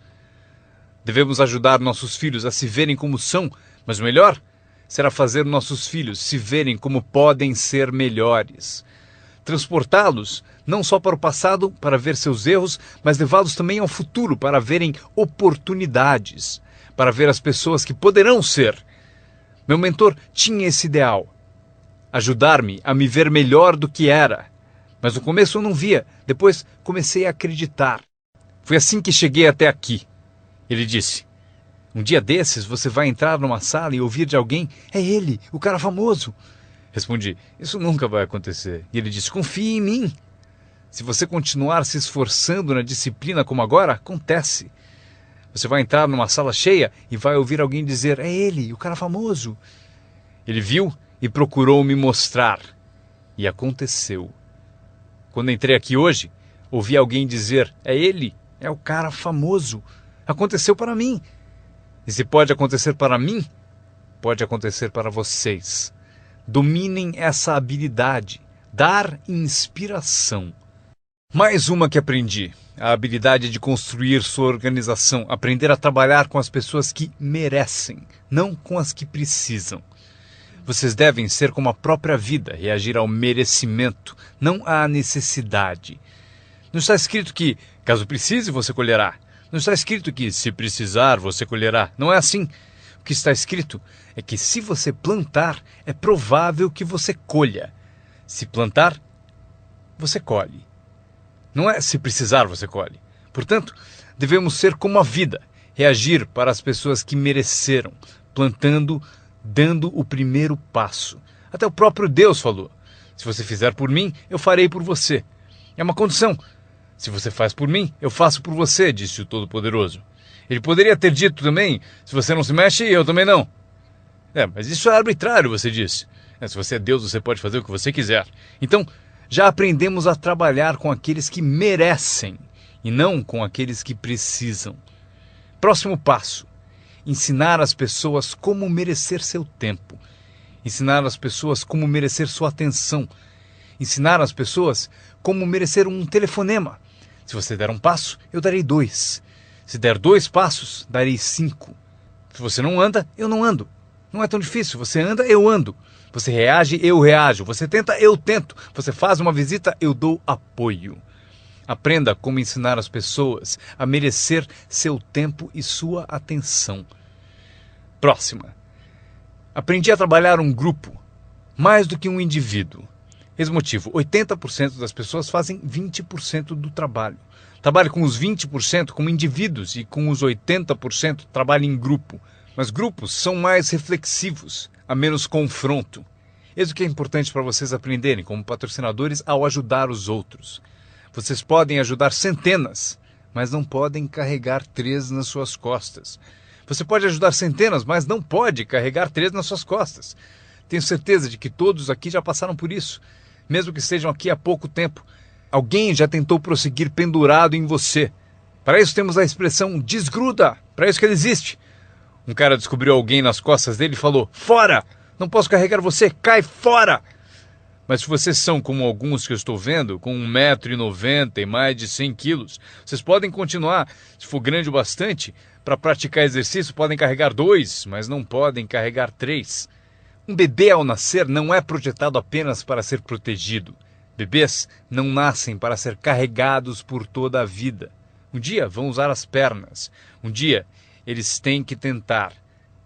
Devemos ajudar nossos filhos a se verem como são, mas o melhor será fazer nossos filhos se verem como podem ser melhores. Transportá-los não só para o passado para ver seus erros, mas levá-los também ao futuro para verem oportunidades, para ver as pessoas que poderão ser. Meu mentor tinha esse ideal, ajudar-me a me ver melhor do que era. Mas no começo eu não via, depois comecei a acreditar. Foi assim que cheguei até aqui. Ele disse, um dia desses você vai entrar numa sala e ouvir de alguém, é ele, o cara famoso. Respondi, isso nunca vai acontecer. E ele disse, confie em mim. Se você continuar se esforçando na disciplina como agora, acontece. Você vai entrar numa sala cheia e vai ouvir alguém dizer, é ele, o cara famoso. Ele viu e procurou me mostrar. E aconteceu. Quando entrei aqui hoje, ouvi alguém dizer, é ele, é o cara famoso. Aconteceu para mim. E se pode acontecer para mim, pode acontecer para vocês. Dominem essa habilidade, dar inspiração. Mais uma que aprendi, a habilidade de construir sua organização, aprender a trabalhar com as pessoas que merecem, não com as que precisam. Vocês devem ser como a própria vida, reagir ao merecimento, não à necessidade. Não está escrito que, caso precise, você colherá. Não está escrito que, se precisar, você colherá. Não é assim. O que está escrito é que, se você plantar, é provável que você colha. Se plantar, você colhe. Não é se precisar, você colhe. Portanto, devemos ser como a vida, reagir para as pessoas que mereceram, plantando, dando o primeiro passo, Até o próprio Deus falou: se você fizer por mim, eu farei por você. É uma condição. Se você faz por mim, eu faço por você, disse o Todo-Poderoso. Ele poderia ter dito também: se você não se mexe, eu também não. Mas isso é arbitrário, você disse. Se você é Deus, você pode fazer o que você quiser. Então, já aprendemos a trabalhar com aqueles que merecem e não com aqueles que precisam. Próximo passo: ensinar as pessoas como merecer seu tempo. Ensinar as pessoas como merecer sua atenção. Ensinar as pessoas como merecer um telefonema. Se você der um passo, eu darei 2. Se der 2 passos, darei 5. Se você não anda, eu não ando. Não é tão difícil. Você anda, eu ando. Você reage, eu reajo. Você tenta, eu tento. Você faz uma visita, eu dou apoio. Aprenda como ensinar as pessoas a merecer seu tempo e sua atenção. Próxima. Aprendi a trabalhar um grupo, mais do que um indivíduo. Esse motivo: 80% das pessoas fazem 20% do trabalho. Trabalhe com os 20% como indivíduos e com os 80% trabalhe em grupo. Mas grupos são mais reflexivos, há menos confronto. Isso que é importante para vocês aprenderem como patrocinadores ao ajudar os outros. Vocês podem ajudar centenas, mas não podem carregar 3 nas suas costas. Você pode ajudar centenas, mas não pode carregar 3 nas suas costas. Tenho certeza de que todos aqui já passaram por isso. Mesmo que estejam aqui há pouco tempo, alguém já tentou prosseguir pendurado em você. Para isso temos a expressão desgruda, para isso que ele existe. Um cara descobriu alguém nas costas dele e falou: fora! Não posso carregar você, cai fora! Mas se vocês são como alguns que eu estou vendo, com 1,90 m e mais de 100 quilos, vocês podem continuar. Se for grande o bastante, para praticar exercício podem carregar 2, mas não podem carregar 3. Um bebê ao nascer não é projetado apenas para ser protegido. Bebês não nascem para ser carregados por toda a vida. Um dia vão usar as pernas. Um dia eles têm que tentar.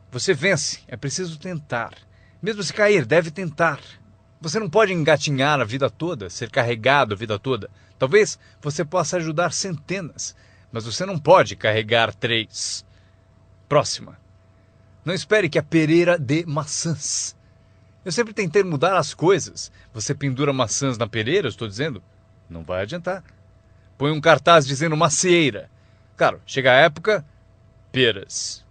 Você vence, é preciso tentar. Mesmo se cair, deve tentar. Você não pode engatinhar a vida toda, ser carregado a vida toda. Talvez você possa ajudar centenas, mas você não pode carregar 3. Próxima. Não espere que a pereira dê maçãs. Eu sempre tentei mudar as coisas. Você pendura maçãs na pereira, estou dizendo? Não vai adiantar. Põe um cartaz dizendo macieira. Claro, chega a época, peras.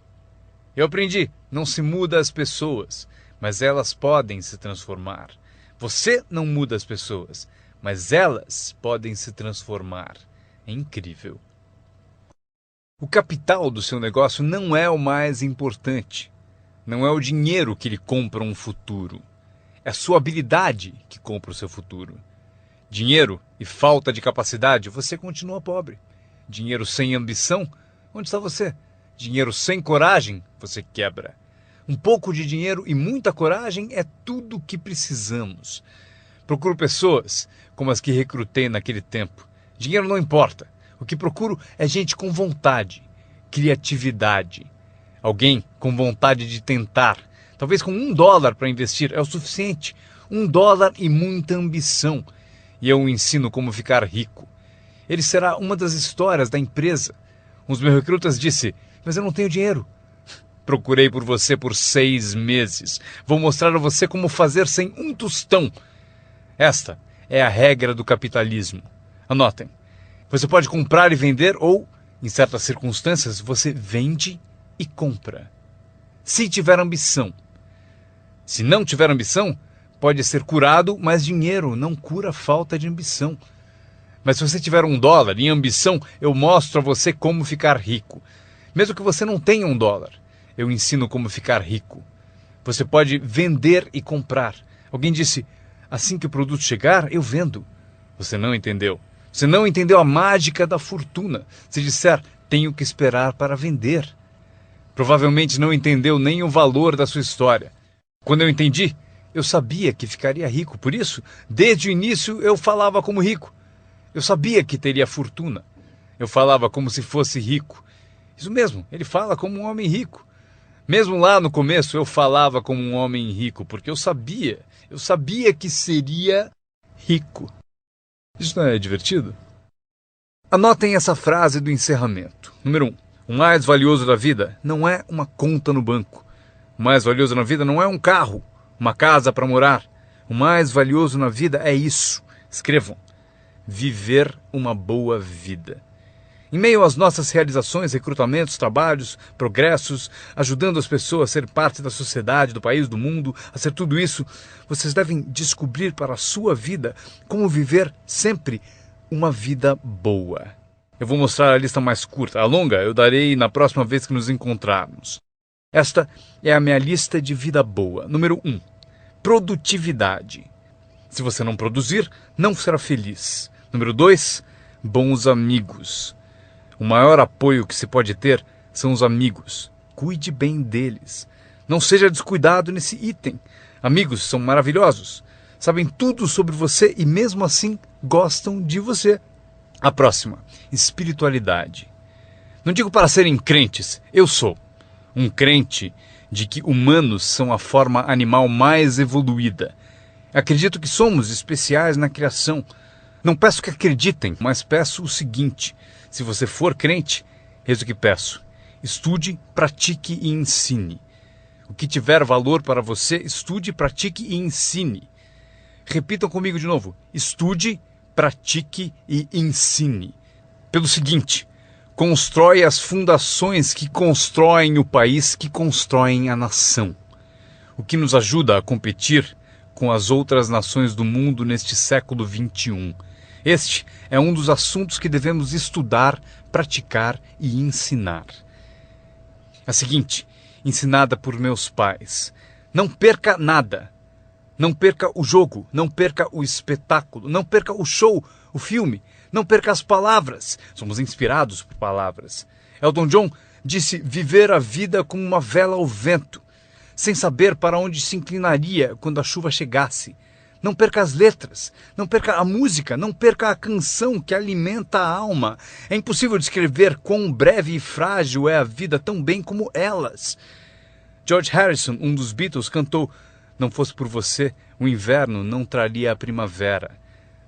Eu aprendi, não se muda as pessoas, mas elas podem se transformar. Você não muda as pessoas, mas elas podem se transformar. É incrível. O capital do seu negócio não é o mais importante. Não é o dinheiro que lhe compra um futuro. É a sua habilidade que compra o seu futuro. Dinheiro e falta de capacidade, você continua pobre. Dinheiro sem ambição, onde está você? Dinheiro sem coragem, você quebra. Um pouco de dinheiro e muita coragem é tudo o que precisamos. Procuro pessoas como as que recrutei naquele tempo. Dinheiro não importa. O que procuro é gente com vontade, criatividade. Alguém com vontade de tentar. Talvez com $1 para investir é o suficiente. $1 e muita ambição. E eu o ensino como ficar rico. Ele será uma das histórias da empresa. Um dos meus recrutas disse: mas eu não tenho dinheiro. Procurei por você por 6 meses. Vou mostrar a você como fazer sem um tostão. Esta é a regra do capitalismo. Anotem. Você pode comprar e vender ou, em certas circunstâncias, você vende e compra. Se tiver ambição. Se não tiver ambição, pode ser curado, mas dinheiro não cura a falta de ambição. Mas se você tiver $1 em ambição, eu mostro a você como ficar rico. Mesmo que você não tenha $1, eu ensino como ficar rico. Você pode vender e comprar. Alguém disse: assim que o produto chegar, eu vendo. Você não entendeu. Você não entendeu a mágica da fortuna. Se disser: tenho que esperar para vender. Provavelmente não entendeu nem o valor da sua história. Quando eu entendi, eu sabia que ficaria rico. Por isso, desde o início, eu falava como rico. Eu sabia que teria fortuna. Eu falava como se fosse rico. Isso mesmo, ele fala como um homem rico. Mesmo lá no começo, eu falava como um homem rico, porque eu sabia que seria rico. Isso não é divertido? Anotem essa frase do encerramento. Número 1. O mais valioso da vida não é uma conta no banco. O mais valioso na vida não é um carro uma casa para morar. O mais valioso na vida é isso. Escrevam: viver uma boa vida. Em meio às nossas realizações, recrutamentos, trabalhos, progressos, ajudando as pessoas a ser parte da sociedade, do país, do mundo, a ser tudo isso, vocês devem descobrir para a sua vida como viver sempre uma vida boa. Eu vou mostrar a lista mais curta. A longa eu darei na próxima vez que nos encontrarmos. Esta é a minha lista de vida boa. Número 1. Produtividade. Se você não produzir, não será feliz. Número 2. Bons amigos. O maior apoio que se pode ter são os amigos. Cuide bem deles. Não seja descuidado nesse item. Amigos são maravilhosos. Sabem tudo sobre você e mesmo assim gostam de você. A próxima, espiritualidade. Não digo para serem crentes, eu sou um crente de que humanos são a forma animal mais evoluída. Acredito que somos especiais na criação. Não peço que acreditem, mas peço o seguinte: se você for crente, eis o que peço: estude, pratique e ensine. O que tiver valor para você, estude, pratique e ensine. Repitam comigo de novo: estude, pratique e ensine. Pelo seguinte: constrói as fundações que constroem o país, que constroem a nação. O que nos ajuda a competir com as outras nações do mundo neste século XXI. Este é um dos assuntos que devemos estudar, praticar e ensinar. A seguinte, ensinada por meus pais: não perca nada. Não perca o jogo, não perca o espetáculo, não perca o show, o filme, não perca as palavras. Somos inspirados por palavras. Elton John disse viver a vida como uma vela ao vento, sem saber para onde se inclinaria quando a chuva chegasse. Não perca as letras, não perca a música, não perca a canção que alimenta a alma. É impossível descrever quão breve e frágil é a vida tão bem como elas. George Harrison, um dos Beatles, cantou: não fosse por você, o inverno não traria a primavera.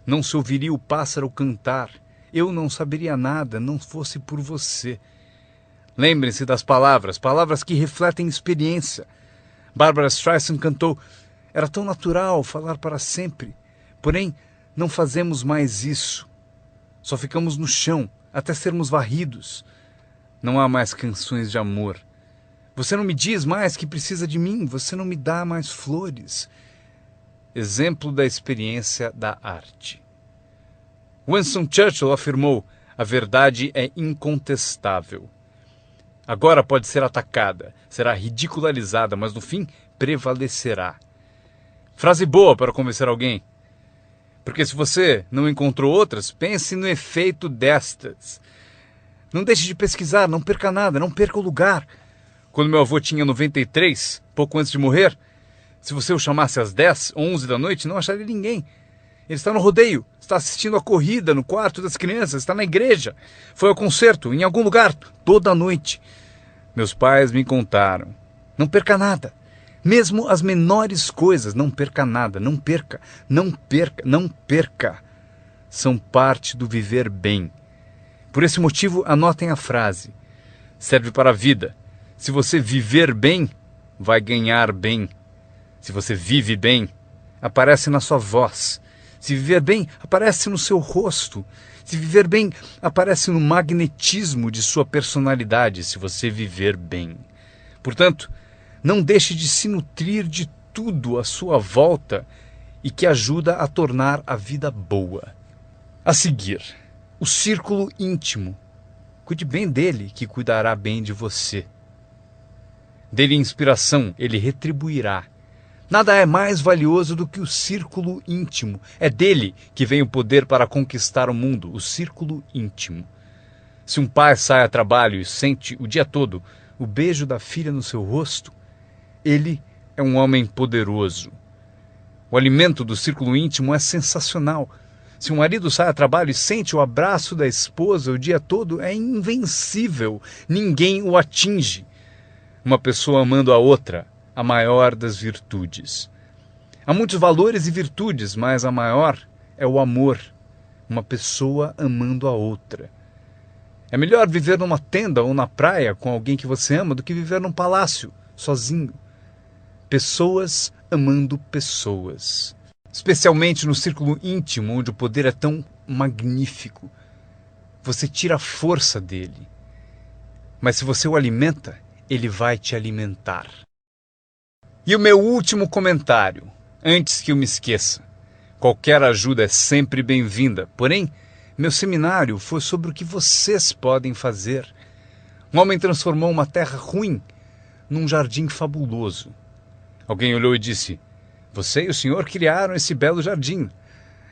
Não se ouviria o pássaro cantar. Eu não saberia nada, não fosse por você. Lembrem-se das palavras, palavras que refletem experiência. Barbra Streisand cantou: era tão natural falar para sempre, porém não fazemos mais isso. Só ficamos no chão, até sermos varridos. Não há mais canções de amor. Você não me diz mais que precisa de mim, você não me dá mais flores. Exemplo da experiência da arte. Winston Churchill afirmou: a verdade é incontestável. Agora pode ser atacada, será ridicularizada, mas no fim prevalecerá. Frase boa para convencer alguém. Porque se você não encontrou outras, pense no efeito destas. Não deixe de pesquisar, não perca nada, não perca o lugar. Quando meu avô tinha 93, pouco antes de morrer, se você o chamasse às 10 ou 11 da noite, não acharia ninguém. Ele está no rodeio, está assistindo a corrida no quarto das crianças, está na igreja, foi ao concerto, em algum lugar, toda a noite. Meus pais me contaram: não perca nada. Mesmo as menores coisas, não perca nada, não perca, não perca, não perca. São parte do viver bem. Por esse motivo, anotem a frase. Serve para a vida. Se você viver bem, vai ganhar bem. Se você vive bem, aparece na sua voz. Se viver bem, aparece no seu rosto. Se viver bem, aparece no magnetismo de sua personalidade, se você viver bem. Portanto, não deixe de se nutrir de tudo à sua volta e que ajuda a tornar a vida boa. A seguir, o círculo íntimo. Cuide bem dele, que cuidará bem de você. Dê-lhe inspiração, ele retribuirá. Nada é mais valioso do que o círculo íntimo. É dele que vem o poder para conquistar o mundo, o círculo íntimo. Se um pai sai a trabalho e sente o dia todo o beijo da filha no seu rosto, ele é um homem poderoso. O alimento do círculo íntimo é sensacional. Se um marido sai a trabalho e sente o abraço da esposa o dia todo, é invencível. Ninguém o atinge. Uma pessoa amando a outra, a maior das virtudes. Há muitos valores e virtudes, mas a maior é o amor. Uma pessoa amando a outra. É melhor viver numa tenda ou na praia com alguém que você ama do que viver num palácio, sozinho. Pessoas amando pessoas, especialmente no círculo íntimo, onde o poder é tão magnífico. Você tira a força dele, mas se você o alimenta, ele vai te alimentar. E o meu último comentário, antes que eu me esqueça: qualquer ajuda é sempre bem-vinda, porém, meu seminário foi sobre o que vocês podem fazer. Um homem transformou uma terra ruim num jardim fabuloso. Alguém olhou e disse: você e o senhor criaram esse belo jardim.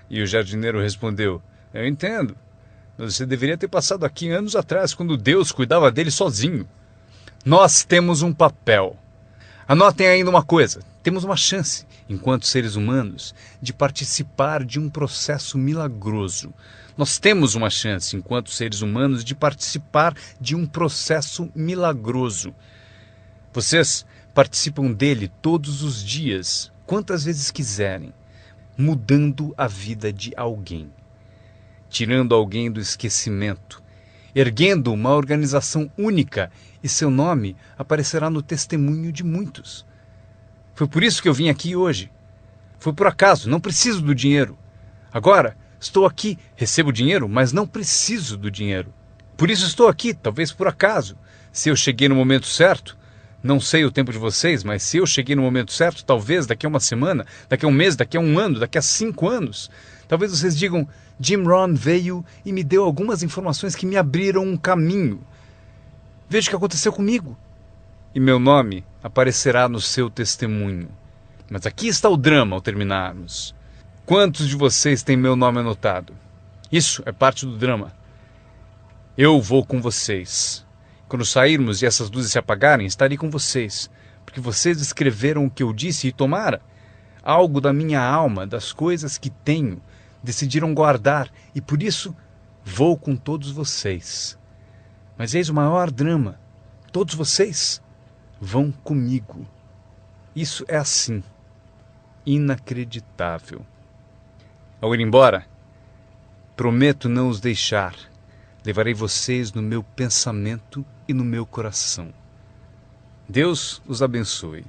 E o jardineiro respondeu: eu entendo, mas você deveria ter passado aqui anos atrás, quando Deus cuidava dele sozinho. Nós temos um papel. Anotem ainda uma coisa: temos uma chance, enquanto seres humanos, de participar de um processo milagroso. Nós temos uma chance, enquanto seres humanos, de participar de um processo milagroso. Vocês participam dele todos os dias, quantas vezes quiserem, mudando a vida de alguém, tirando alguém do esquecimento, erguendo uma organização única, e seu nome aparecerá no testemunho de muitos. Foi por isso que eu vim aqui hoje. Foi por acaso, não preciso do dinheiro. Agora, estou aqui, recebo dinheiro, mas não preciso do dinheiro. Por isso estou aqui, talvez por acaso. Se eu cheguei no momento certo, não sei o tempo de vocês, mas se eu cheguei no momento certo, talvez daqui a uma semana, daqui a um mês, daqui a um ano, daqui a 5 anos, talvez vocês digam: Jim Rohn veio e me deu algumas informações que me abriram um caminho. Veja o que aconteceu comigo. E meu nome aparecerá no seu testemunho. Mas aqui está o drama ao terminarmos. Quantos de vocês têm meu nome anotado? Isso é parte do drama. Eu vou com vocês. Quando sairmos e essas luzes se apagarem, estarei com vocês, porque vocês escreveram o que eu disse e tomara algo da minha alma, das coisas que tenho, decidiram guardar, e por isso vou com todos vocês. Mas eis o maior drama: todos vocês vão comigo. Isso é assim, inacreditável. Ao ir embora, prometo não os deixar. Levarei vocês no meu pensamento e no meu coração. Deus os abençoe.